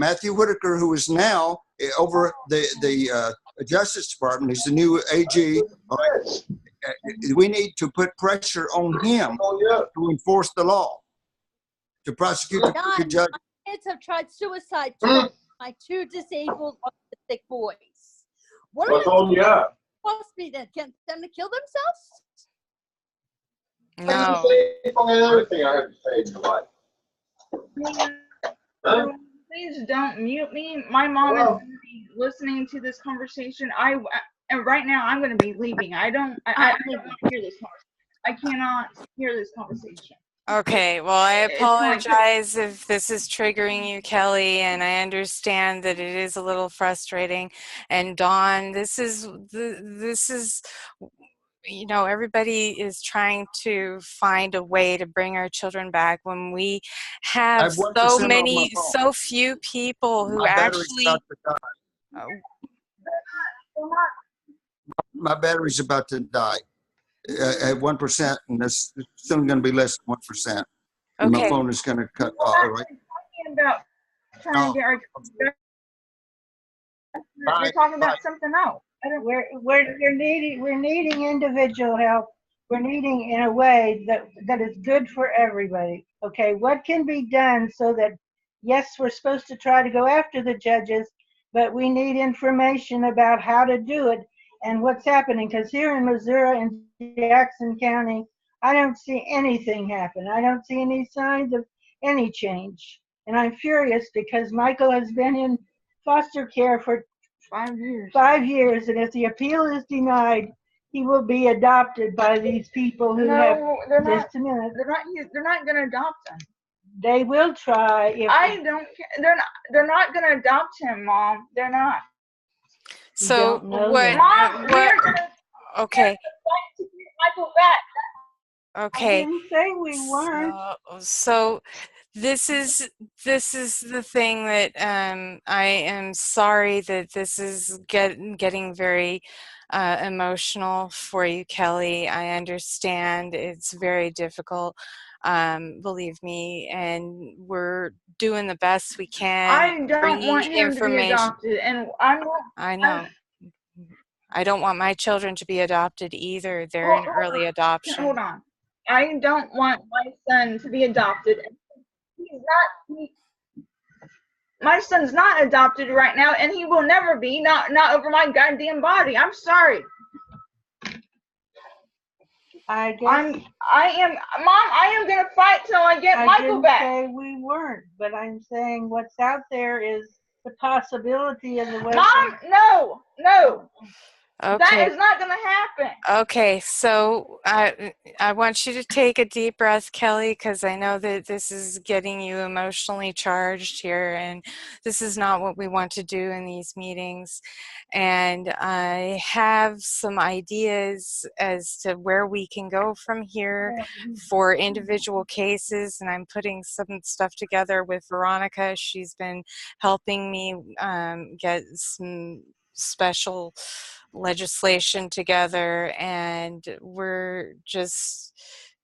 Matthew Whitaker, who is now over the Justice Department, he's the new AG. We need to put pressure on him to enforce the law, to prosecute the judge. My kids have tried suicide too. My two disabled autistic boys. What am I supposed to be to get them to kill themselves? No. Everything I have to say tonight. Please don't mute me. My mom is going to be listening to this conversation. And right now I'm going to be leaving. I don't want to hear this conversation. I cannot hear this conversation. Okay, well, I apologize if this is triggering you, Kelly, and I understand that it is a little frustrating. And Dawn, this is you know, everybody is trying to find a way to bring our children back when we I have have 1% so on my many, phone. so few people who My battery's actually, about to die. My battery's about to die at 1%, and it's soon going to be less than 1%. And my okay, phone is going to cut We're off. not Right? talking about trying to get our kids back. Bye. You're talking Bye. about something else. We're needing individual help. We're needing in a way that is good for everybody. Okay, what can be done so that, yes, we're supposed to try to go after the judges, but we need information about how to do it and what's happening. Because here in Missouri and Jackson County, I don't see anything happen. I don't see any signs of any change. And I'm furious because Michael has been in foster care for 5 years. 5 years, and if the appeal is denied, he will be adopted by these people who have. No, they're not. Just a minute. They're not going to adopt him. They will try. If I don't care. They're not going to adopt him, Mom. They're not. so don't know what, that. Mom, we what, are going to okay, fight to get Michael back. I okay. didn't say we weren't. So this is the thing that I am sorry that this is getting very emotional for you, Kelly. I understand it's very difficult, believe me, and we're doing the best we can, I don't bringing want him to be information. adopted, and I'm not. I know. I don't want my children to be adopted either. They're in early adoption. Hold on. I don't want my son to be adopted. He's not. My son's not adopted right now, and he will never be. Not over my goddamn body. I'm sorry. I guess I am, Mom. I am gonna fight till I get Michael back. I didn't say we weren't, but I'm saying what's out there is the possibility of the way. Mom, no. Okay. That is not going to happen. Okay, so I want you to take a deep breath, Kelly, because I know that this is getting you emotionally charged here, and this is not what we want to do in these meetings. And I have some ideas as to where we can go from here for individual cases, and I'm putting some stuff together with Veronica. She's been helping me get some special legislation together, and we're just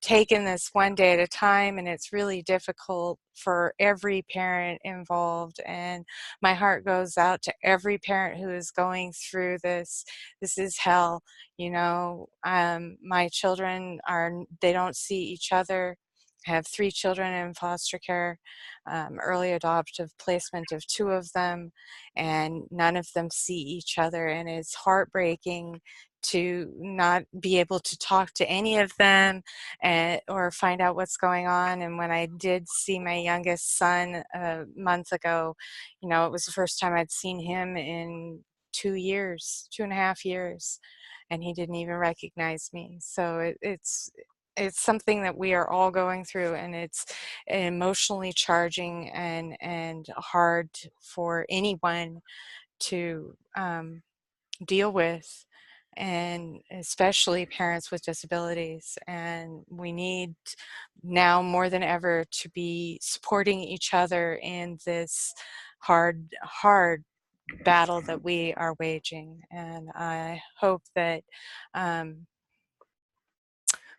taking this one day at a time, and it's really difficult for every parent involved, and my heart goes out to every parent who is going through this. This is hell, you know. My children they don't see each other. I have 3 children in foster care, early adoptive placement of 2 of them, and none of them see each other, and it's heartbreaking to not be able to talk to any of them or find out what's going on. And when I did see my youngest son a month ago, you know, it was the first time I'd seen him in 2.5 years, and he didn't even recognize me. So it's something that we are all going through, and it's emotionally charging and hard for anyone to deal with, and especially parents with disabilities. And we need now more than ever to be supporting each other in this hard battle that we are waging. And I hope that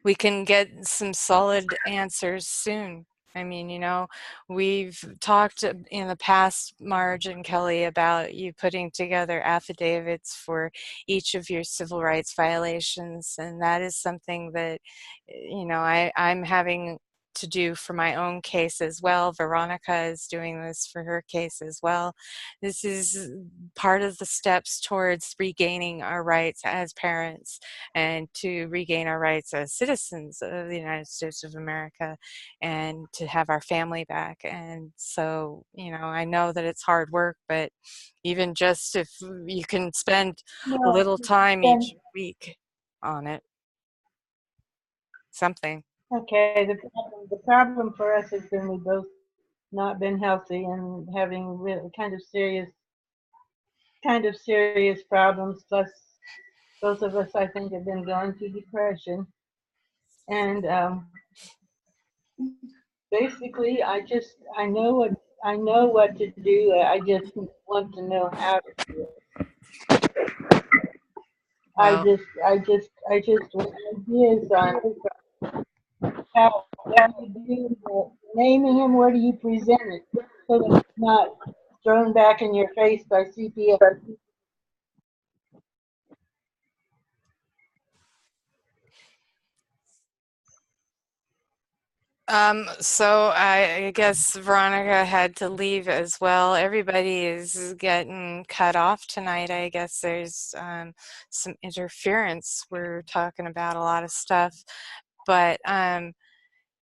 we can get some solid answers soon. I mean, you know, we've talked in the past, Marge and Kelly, about you putting together affidavits for each of your civil rights violations, and that is something that, you know, I'm having to do for my own case as well. Veronica is doing this for her case as well. This is part of the steps towards regaining our rights as parents and to regain our rights as citizens of the United States of America, and to have our family back. And so, you know, I know that it's hard work, but even just if you can spend a little time each week on it, something. Okay, the problem for us has been we both not been healthy and having really kind of serious problems, plus Both of us, I think, have been going through depression. And basically, I know what to do. I just want to know how to do it. Well, I just want ideas on how, what do you do, naming him, where do you present it, so that it's not thrown back in your face by CPS. so I guess Veronica had to leave as well. Everybody is getting cut off tonight. I guess there's some interference. We're talking about a lot of stuff, but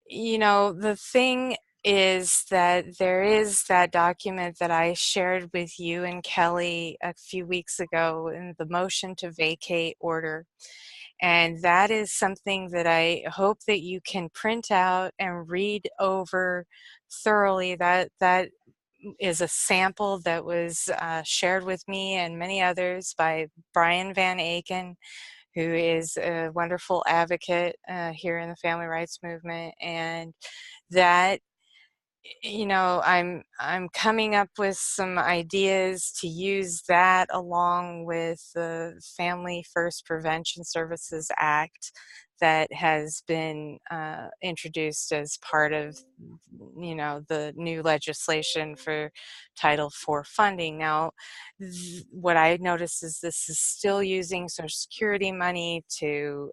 you know, the thing is that there is that document that I shared with you and Kelly a few weeks ago in the motion to vacate order. And that is something that I hope that you can print out and read over thoroughly. That is a sample that was shared with me and many others by Brian Van Aken, who is a wonderful advocate here in the family rights movement. And that, you know, I'm coming up with some ideas to use that along with the Family First Prevention Services Act that has been introduced as part of, you know, the new legislation for Title IV funding. Now, what I noticed is this is still using Social Security money to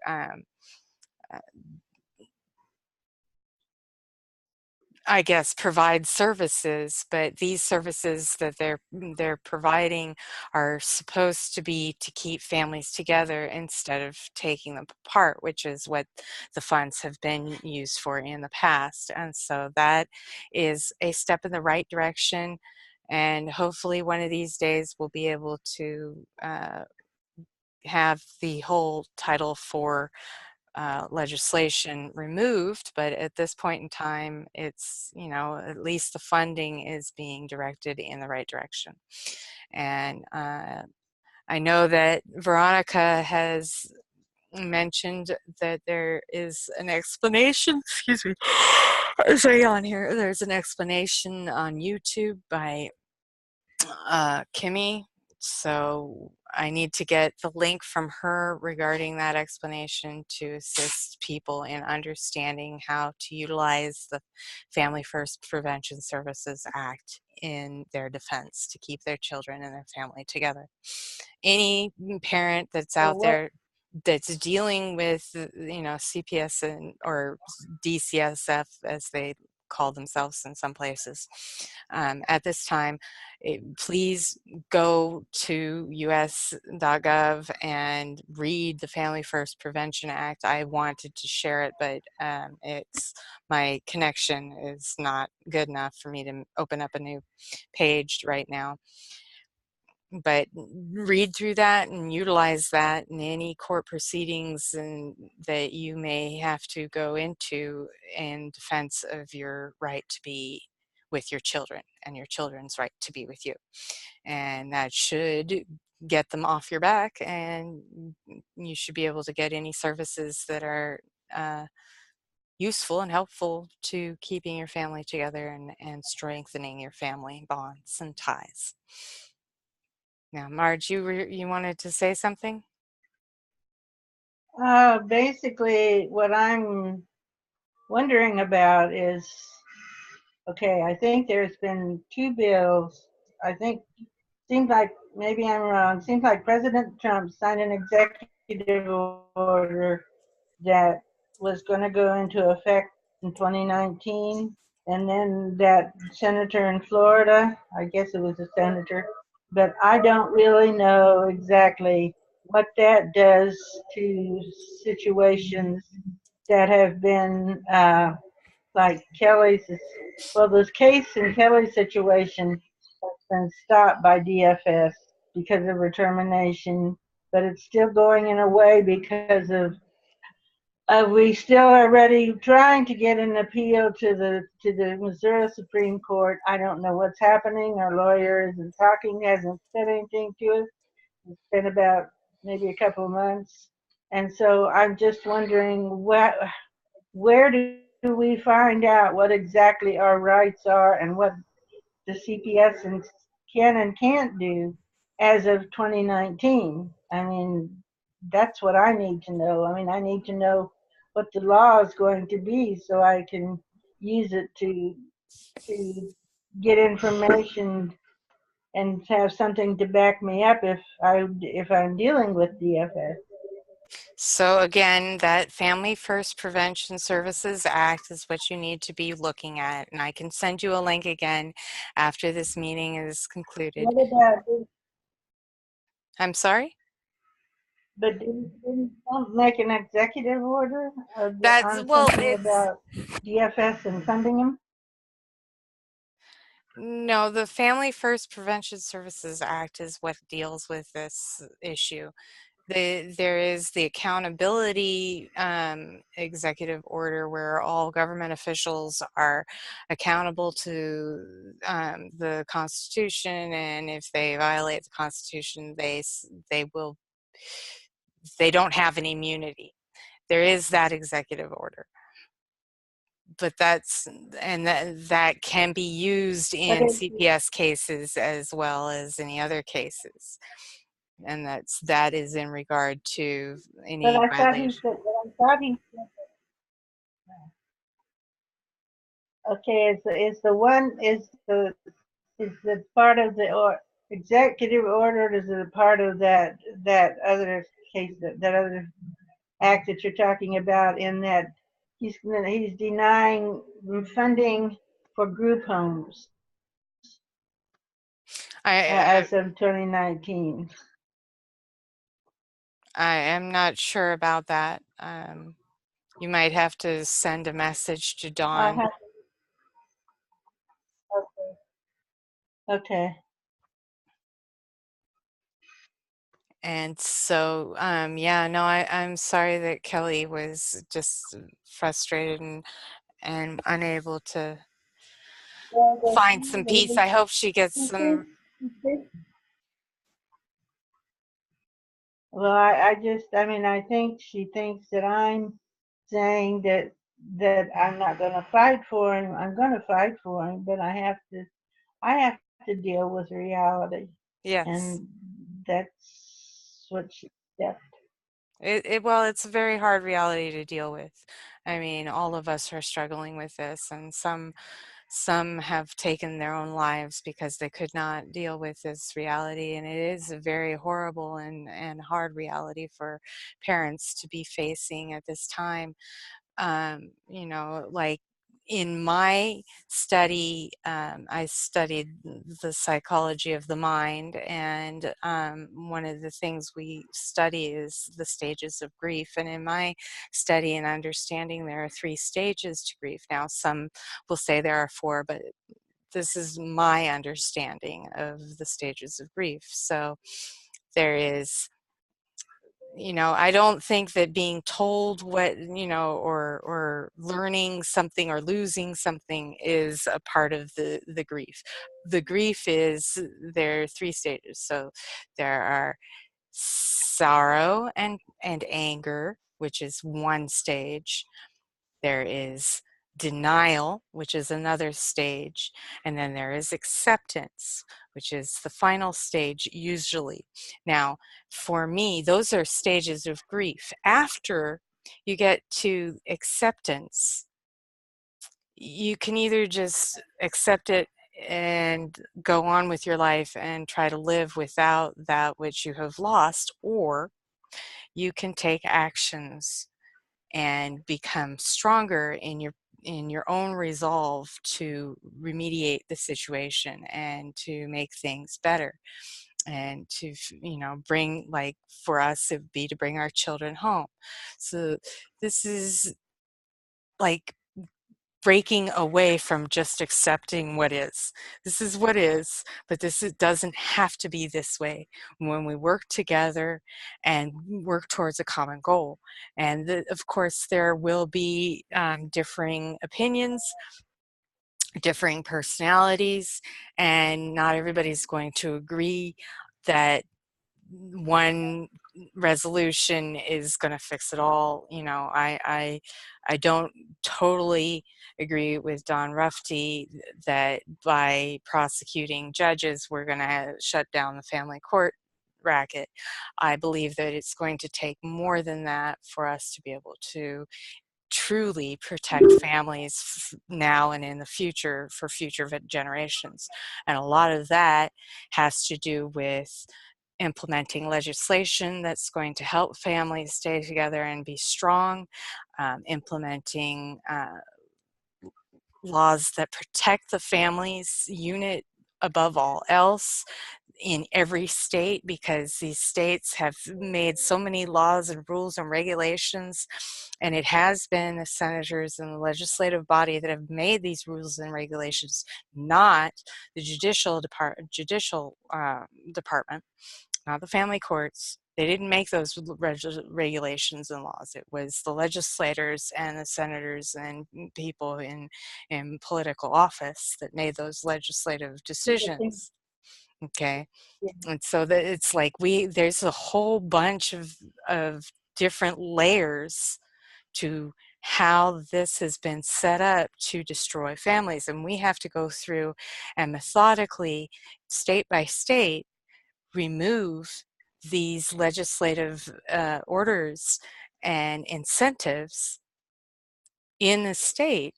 I guess provide services, but these services that they're providing are supposed to be to keep families together instead of taking them apart, which is what the funds have been used for in the past. And so that is a step in the right direction, and hopefully one of these days we'll be able to have the whole Title IV legislation removed, but at this point in time, it's, you know, at least the funding is being directed in the right direction. And I know that Veronica has mentioned that there is an explanation, excuse me, sorry, on here, there's an explanation on YouTube by Kimmy. So I need to get the link from her regarding that explanation to assist people in understanding how to utilize the Family First Prevention Services Act in their defense to keep their children and their family together. Any parent that's out there that's dealing with, you know, CPS and or DCSF as they call themselves in some places at this time, please go to us.gov and read the Family First Prevention Act. I wanted to share it, but it's my connection is not good enough for me to open up a new page right now. But read through that and utilize that in any court proceedings and that you may have to go into in defense of your right to be with your children and your children's right to be with you. And that should get them off your back, and you should be able to get any services that are useful and helpful to keeping your family together and strengthening your family bonds and ties. Now, Marge, you wanted to say something? Basically, what I'm wondering about is, okay, I think there's been 2 bills. I think, seems like, maybe I'm wrong, seems like President Trump signed an executive order that was going to go into effect in 2019. And then that senator in Florida, I guess it was a senator, but I don't really know exactly what that does to situations that have been like Kelly's. Well, this case in Kelly's situation has been stopped by DFS because of her termination, but it's still going in a way because of we still are ready, trying to get an appeal to the Missouri Supreme Court. I don't know what's happening. Our lawyer isn't talking, hasn't said anything to us. It's been about maybe a couple of months. And so I'm just wondering where do we find out what exactly our rights are and what the CPS can and can't do as of 2019? I mean, that's what I need to know. I mean, I need to know what the law is going to be so I can use it to get information and have something to back me up if I'm dealing with DFS. So again, that Family First Prevention Services Act is what you need to be looking at. And I can send you a link again after this meeting is concluded. What about, I'm sorry? but didn't Trump make an executive order That's, on well, something it's, about DFS and funding them? no, the Family First Prevention Services Act is what deals with this issue. There is the accountability executive order where all government officials are accountable to the Constitution, and if they violate the Constitution, they don't have an immunity. There is that executive order, but that can be used in CPS cases as well as any other cases. And that is in regard to any But I thought he violation. said, okay, is the part of the executive order, is it a part of that other case, that other act that you're talking about, in that he's denying funding for group homes as of 2019? I am not sure about that. You might have to send a message to Dawn. Okay. And so, yeah, no, I'm sorry that Kelly was just frustrated and unable to find some peace. I hope she gets some. Well, I mean, I think she thinks that I'm saying that I'm not going to fight for him. I'm going to fight for him, but I have to deal with reality. Yes. And that's what she said. Well, it's a very hard reality to deal with. I mean, all of us are struggling with this, and some have taken their own lives because they could not deal with this reality, and it is a very horrible and hard reality for parents to be facing at this time. You know, like in my study, I studied the psychology of the mind, and one of the things we study is the stages of grief. And in my study and understanding, there are 3 stages to grief. Now, some will say there are 4, but this is my understanding of the stages of grief. So there is, you know, I don't think that being told what, you know, or learning something or losing something is a part of the grief. The grief is, there are 3 stages. So there are sorrow and anger, which is one stage. There is denial, which is another stage, and then there is acceptance, which is the final stage usually. Now, for me, those are stages of grief. After you get to acceptance, you can either just accept it and go on with your life and try to live without that which you have lost, or you can take actions and become stronger in your own resolve to remediate the situation and to make things better, and to, you know, bring, like for us it would be to bring our children home. So this is like breaking away from just accepting what is. This is what is, but it doesn't have to be this way when we work together and work towards a common goal. And of course, there will be differing opinions, differing personalities, and not everybody's going to agree that one resolution is going to fix it all. You know, I don't totally agree with Don Rufty that by prosecuting judges, we're going to shut down the family court racket. I believe that it's going to take more than that for us to be able to truly protect families now and in the future for future generations. And a lot of that has to do with implementing legislation that's going to help families stay together and be strong, implementing laws that protect the families unit above all else in every state, because these states have made so many laws and rules and regulations, and it has been the senators and the legislative body that have made these rules and regulations, not the judicial department, not the family courts. They didn't make those regulations and laws. It was the legislators and the senators and people in political office that made those legislative decisions. Okay. And so that it's like there's a whole bunch of different layers to how this has been set up to destroy families. And we have to go through and methodically, state by state, remove these legislative orders and incentives in the state.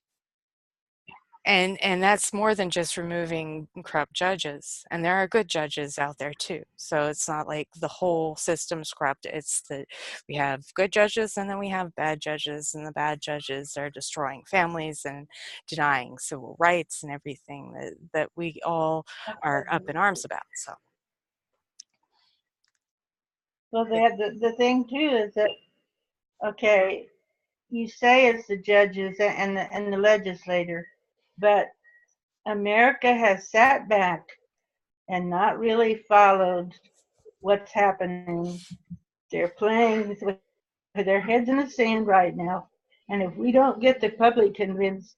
And that's more than just removing corrupt judges. And there are good judges out there too. So it's not like the whole system's corrupt. It's that we have good judges and then we have bad judges, and the bad judges are destroying families and denying civil rights and everything that we all are up in arms about. So. Well, the thing too is that, okay, you say it's the judges and the legislator, but America has sat back and not really followed what's happening. They're playing with their heads in the sand right now, and if we don't get the public convinced,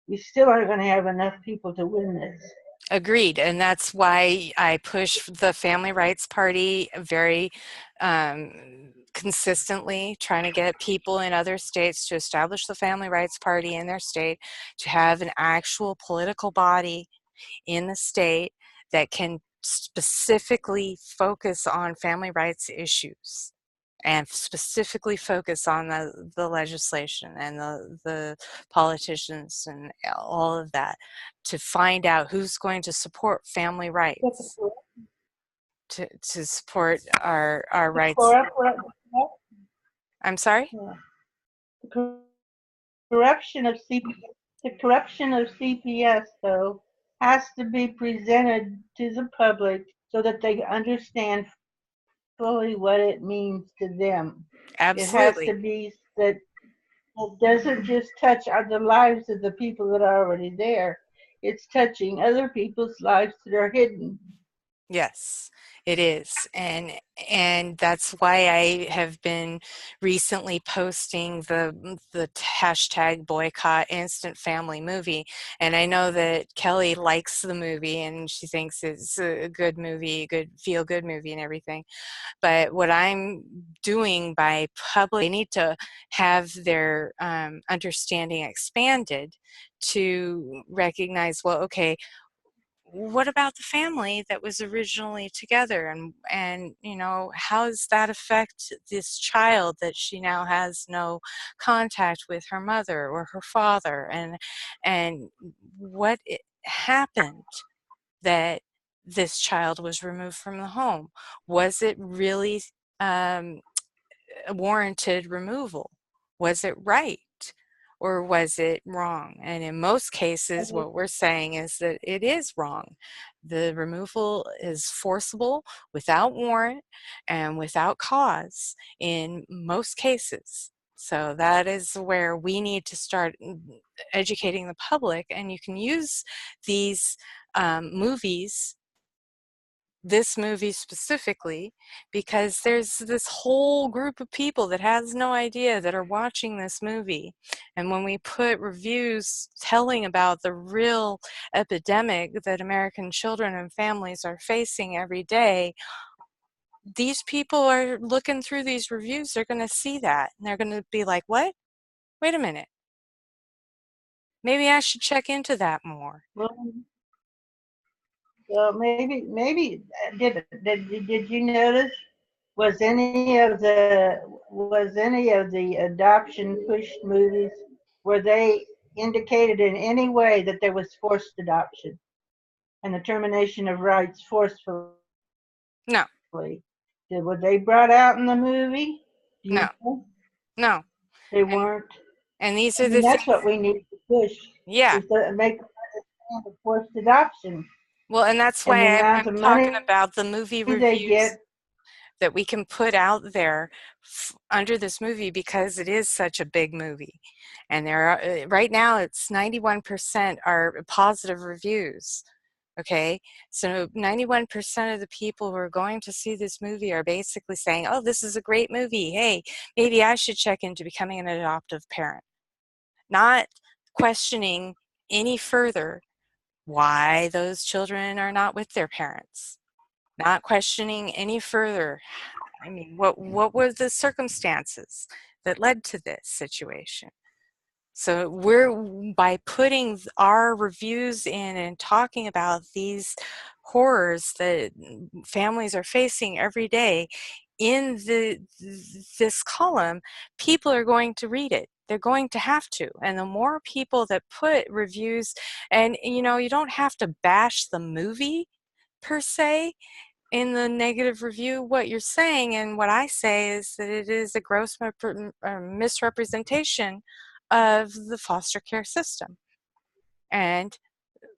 we still aren't going to have enough people to win this. Agreed, and that's why I push the Family Rights Party very consistently, trying to get people in other states to establish the Family Rights Party in their state, to have an actual political body in the state that can specifically focus on family rights issues and specifically focus on the legislation and the politicians and all of that, to find out who's going to support family rights, to support our rights. I'm sorry? The corruption of CPS, though, has to be presented to the public so that they understand fully what it means to them. Absolutely. It has to be that it doesn't just touch the lives of the people that are already there. It's touching other people's lives that are hidden. Yes, it is. And that's why I have been recently posting the hashtag boycott instant family movie. And I know that Kelly likes the movie and she thinks it's a good movie, a good feel-good movie and everything. But what I'm doing by they need to have their understanding expanded to recognize, well, okay, what about the family that was originally together, and you know, how does that affect this child that she now has no contact with her mother or her father, and what happened that this child was removed from the home? Was it really warranted removal? Was it right? Or was it wrong? And in most cases, what we're saying is that it is wrong. The removal is forcible, without warrant, and without cause in most cases. So that is where we need to start educating the public, and you can use these movies, this movie specifically, because there's this whole group of people that has no idea that are watching this movie. And when we put reviews telling about the real epidemic that American children and families are facing every day these people are looking through these reviews, they're going to see that and they're going to be like, what? Wait a minute. Maybe I should check into that more. Well, maybe did you notice, was any of the adoption push movies, were they indicated in any way that there was forced adoption and the termination of rights forcefully? No. Were they brought out in the movie? Do you No. know? No. They weren't. And these I are mean, the that's things. what we need to push. Yeah. Is to make them understand the forced adoption. Well, and that's And the why amount I'm of talking money about the movie they reviews get. that we can put out there under this movie, because it is such a big movie. And there are, right now it's 91% are positive reviews. Okay, so 91% of the people who are going to see this movie are basically saying, oh, this is a great movie. Hey, maybe I should check into becoming an adoptive parent. Not questioning any further why those children are not with their parents. Not questioning any further, I mean, what were the circumstances that led to this situation? So by putting our reviews in and talking about these horrors that families are facing every day in this column, people are going to read it. They're going to have to. And the more people that put reviews, and you know, you don't have to bash the movie per se in the negative review. What you're saying and what I say is that it is a gross misrepresentation of the foster care system and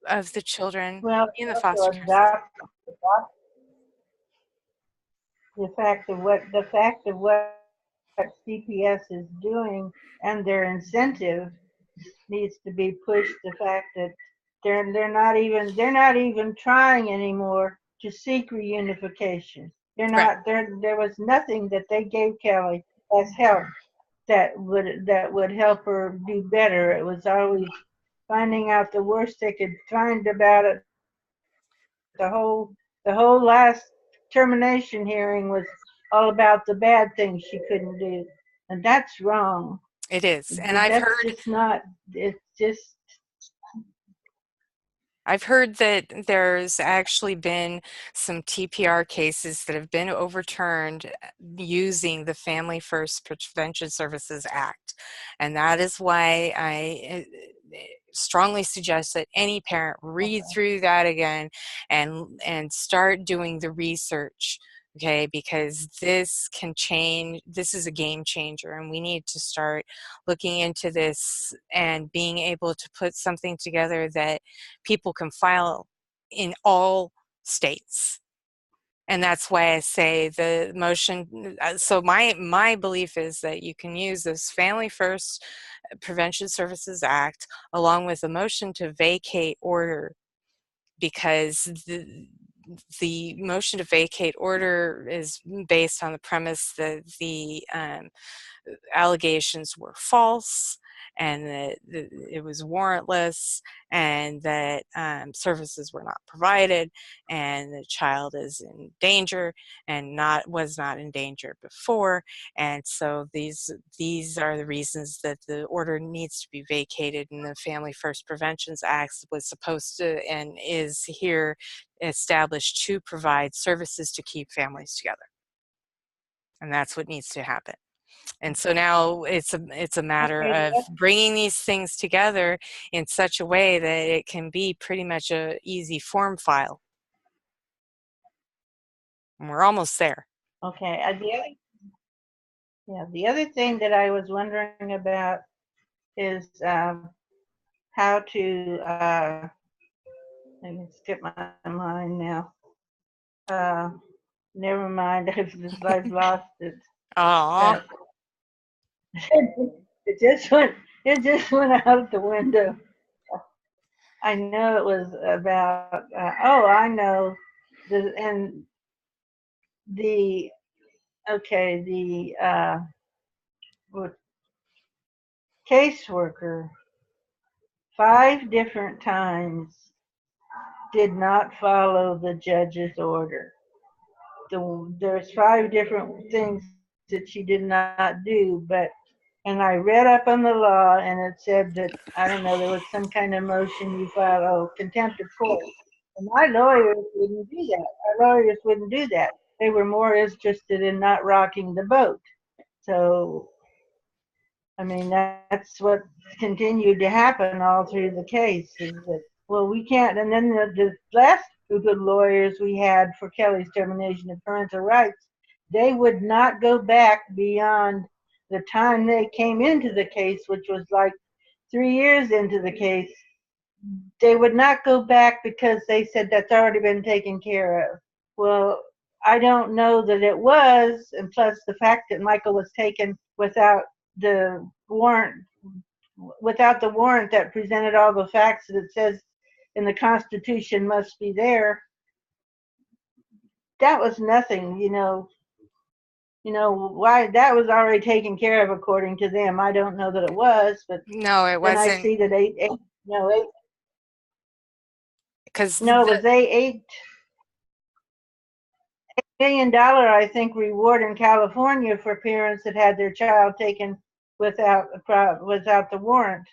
of the children in the foster care system. The fact of what CPS is doing and their incentive needs to be pushed. The fact that they're not even trying anymore to seek reunification. They're Right. not there was nothing that they gave Kelly as help that would help her do better. It was always finding out the worst they could find about it. The whole last termination hearing was all about the bad things she couldn't do, and that's wrong. It is. And I've That's heard just not. It's just. I've heard that there's actually been some TPR cases that have been overturned using the Family First Prevention Services Act. And that is why I strongly suggest that any parent read through that again and start doing the research. Okay, because this can change, this is a game changer, and we need to start looking into this and being able to put something together that people can file in all states. And that's why I say the motion, so my belief is that you can use this Family First Prevention Services Act along with a motion to vacate order, because the motion to vacate order is based on the premise that the allegations were false and that it was warrantless and that services were not provided and the child is in danger and was not in danger before. And so these are the reasons that the order needs to be vacated, and the Family First Preventions Act was supposed to and is here established to provide services to keep families together. And that's what needs to happen. And so now it's a matter of bringing these things together in such a way that it can be pretty much a easy form file. And we're almost there. Okay. The other thing that I was wondering about is how to. Let me skip my mind now. Never mind. I've lost it. Oh. It just went out the window. I know it was about. I know. The caseworker 5 different times did not follow the judge's order. there's 5 different things that she did not do, and I read up on the law, and it said that, I don't know, there was some kind of motion you filed, contempt of court. And my lawyers wouldn't do that. Our lawyers wouldn't do that. They were more interested in not rocking the boat. So, I mean, that's what continued to happen all through the case, is that, well, we can't. And then the last group of lawyers we had for Kelly's termination of parental rights, they would not go back beyond the time they came into the case, which was like 3 years into the case. They would not go back because they said that's already been taken care of. Well, I don't know that it was, and plus the fact that Michael was taken without the warrant, that presented all the facts that it says in the Constitution must be there. That was nothing, why that was already taken care of according to them. I don't know that it was, but No, it then I wasn't, see that because no, it was $8 million, I think, reward in California for parents that had their child taken without the warrant.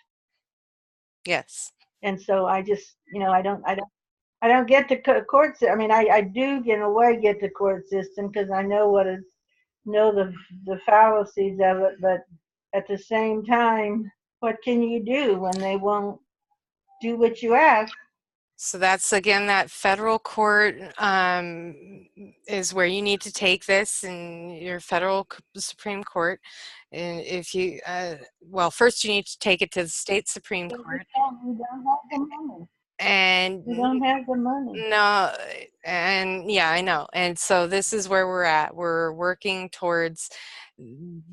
yes. And so I just, I don't get the court. I mean, I do in a way get the court system because I know the fallacies of it, but at the same time, what can you do when they won't do what you ask? So that's, again, that federal court is where you need to take this, in your federal Supreme Court. And if you, well, first you need to take it to the state Supreme Court. We don't have the money. And We don't have the money. no, and yeah, I know. And so this is where we're at. We're working towards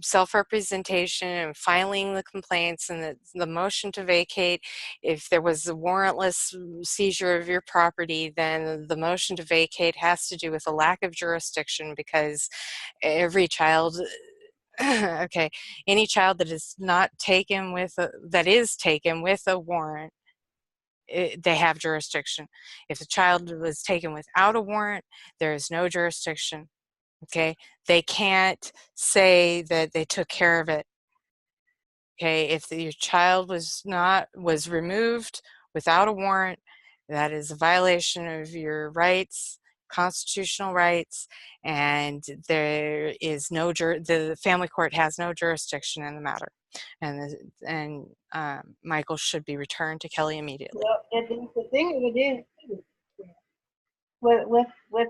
self-representation and filing the complaints and the motion to vacate. If there was a warrantless seizure of your property, then the motion to vacate has to do with a lack of jurisdiction, because every child okay, any child that is not taken with that is taken with a warrant, they have jurisdiction. If the child was taken without a warrant, there is no jurisdiction. Okay, they can't say that they took care of it. Okay, if your child was removed without a warrant, that is a violation of your rights, constitutional rights, and there is the family court has no jurisdiction in the matter, and Michael should be returned to Kelly immediately. Well, the thing of it is, with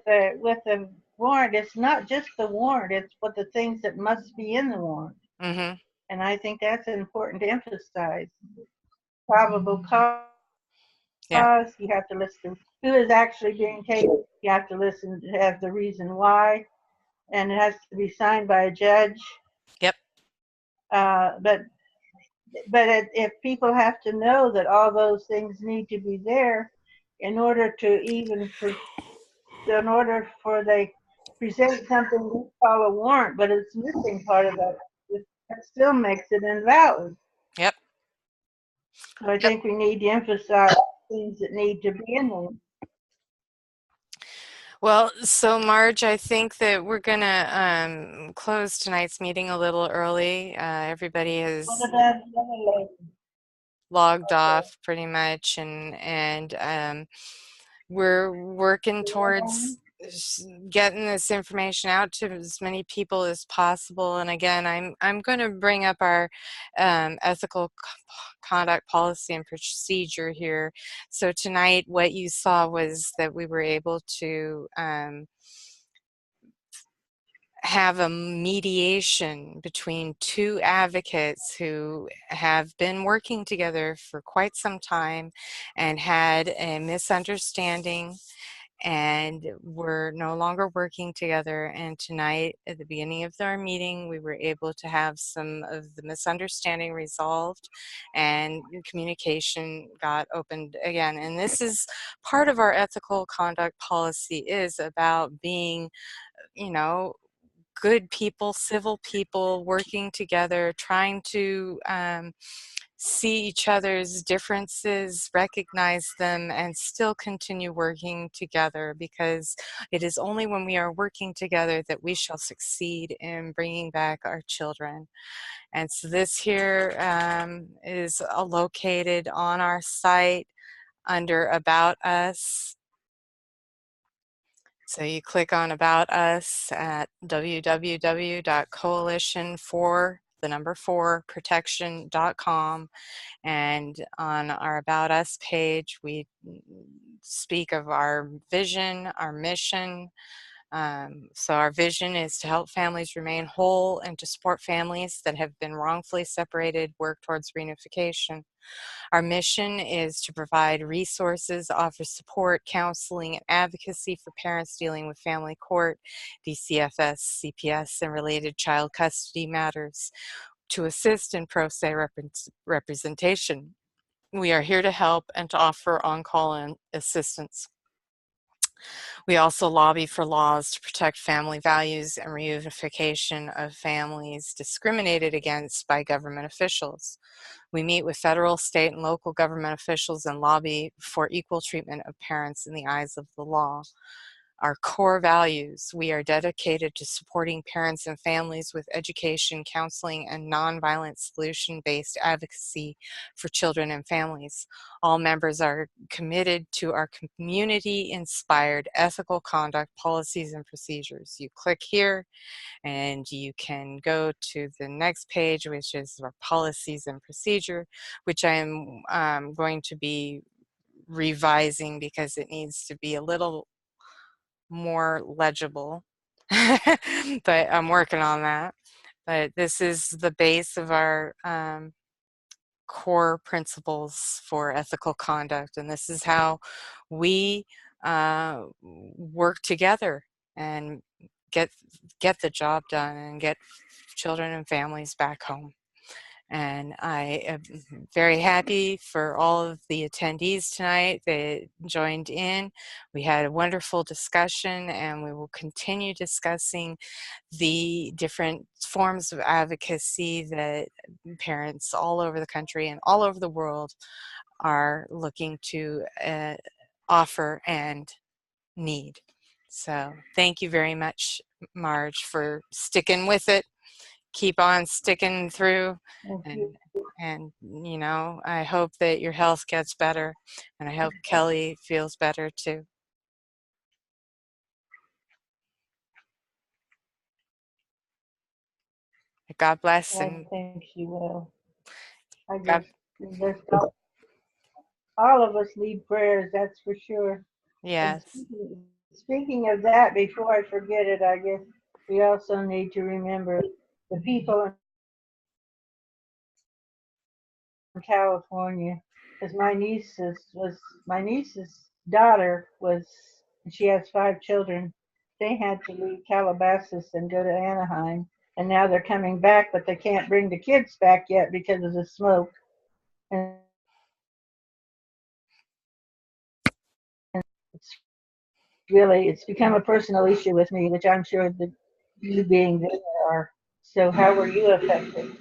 the warrant, it's not just the warrant; it's what the things that must be in the warrant. Mm-hmm. And I think that's important to emphasize. Probable cause. Yeah. You have to listen who is actually being taken. You have to listen to have the reason why, and it has to be signed by a judge. Yep. But if people have to know that all those things need to be there in order for they present something we call a warrant, but it's missing part of that still makes it invalid. Yep. So I think we need to emphasize things that need to be in there. Well, so Marge, I think that we're gonna close tonight's meeting a little early. Everybody has logged off pretty much, and we're working towards getting this information out to as many people as possible. And again, I'm going to bring up our ethical conduct policy and procedure here. So tonight, what you saw was that we were able to have a mediation between 2 advocates who have been working together for quite some time and had a misunderstanding, and we're no longer working together. And tonight, at the beginning of our meeting, we were able to have some of the misunderstanding resolved, and communication got opened again. And this is part of our ethical conduct policy, is about being, good people, civil people, working together, trying to see each other's differences, recognize them, and still continue working together, because it is only when we are working together that we shall succeed in bringing back our children. And so this here is located on our site under About Us. So you click on About Us at www.coalition4protection.com, and on our About Us page we speak of our vision, our mission. So our vision is to help families remain whole and to support families that have been wrongfully separated work towards reunification. Our mission is to provide resources, offer support, counseling, and advocacy for parents dealing with family court, DCFS, CPS, and related child custody matters, to assist in pro se representation. We are here to help and to offer on-call assistance. We also lobby for laws to protect family values and reunification of families discriminated against by government officials. We meet with federal, state, and local government officials and lobby for equal treatment of parents in the eyes of the law. Our core values: we are dedicated to supporting parents and families with education, counseling, and nonviolent solution-based advocacy for children and families. All members are committed to our community-inspired ethical conduct policies and procedures. You click here and you can go to the next page, which is our policies and procedure, which I am going to be revising because it needs to be a little more legible, but I'm working on that. But this is the base of our core principles for ethical conduct, and this is how we work together and get the job done and get children and families back home. And I am very happy for all of the attendees tonight that joined in. We had a wonderful discussion, and we will continue discussing the different forms of advocacy that parents all over the country and all over the world are looking to offer and need. So thank you very much, Marge, for sticking with it. Keep on sticking through, and you know, I hope that your health gets better, and I hope Kelly feels better too. God bless. I think she will. I just, there's all of us need prayers, that's for sure. Yes. Speaking of that, before I forget it, I guess we also need to remember the people in California, because my niece's daughter was, she has 5 children. They had to leave Calabasas and go to Anaheim, and now they're coming back, but they can't bring the kids back yet because of the smoke. And it's become a personal issue with me, which I'm sure that you being there are. So how were you affected?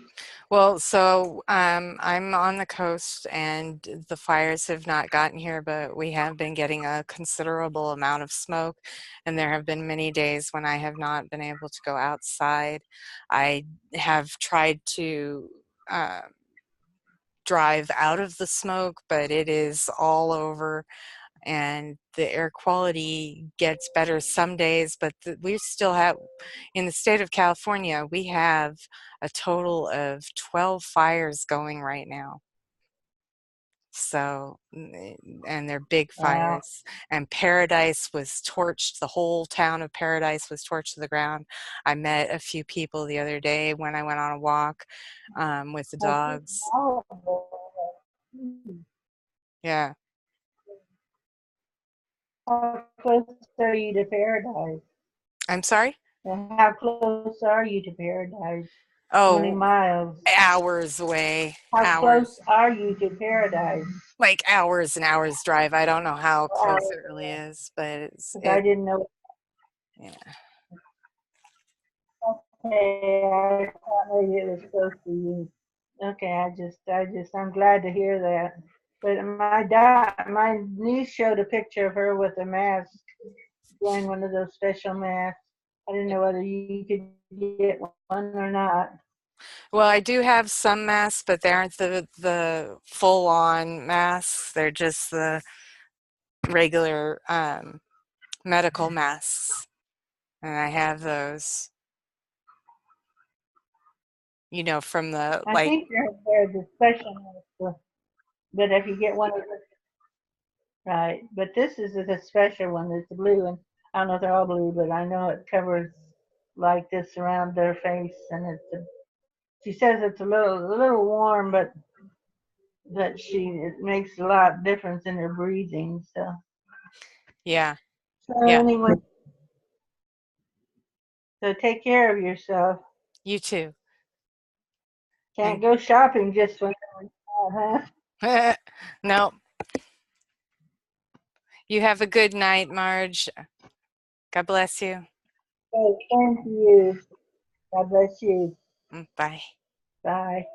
Well, so I'm on the coast, and the fires have not gotten here, but we have been getting a considerable amount of smoke, and there have been many days when I have not been able to go outside. I have tried to drive out of the smoke, but it is all over, and the air quality gets better some days, but we still have, in the state of California, we have a total of 12 fires going right now. So, and they're big fires. Wow. And Paradise was torched. The whole town of Paradise was torched to the ground. I met a few people the other day when I went on a walk with the dogs. Yeah. How close are you to Paradise? I'm sorry? How close are you to Paradise? Oh, how many miles? Hours away. How close are you to Paradise? Like hours and hours drive. I don't know how close it really is, but it's. I didn't know. Yeah. Okay, I thought maybe it was close to you. Okay, I'm glad to hear that. But my niece showed a picture of her with a mask, wearing one of those special masks. I didn't know whether you could get one or not. Well, I do have some masks, but they aren't the full-on masks. They're just the regular medical masks, and I have those. You know, from the I think they're the special mask, but if you get one of the right, but this is the special one. It's blue, and I don't know if they're all blue, but I know it covers like this around their face, and she says it's a little warm, but it makes a lot of difference in her breathing. So yeah. anyway, so take care of yourself. You too. Can't go shopping just when huh? No. You have a good night, Marge. God bless you. Oh, thank you. God bless you. Bye. Bye.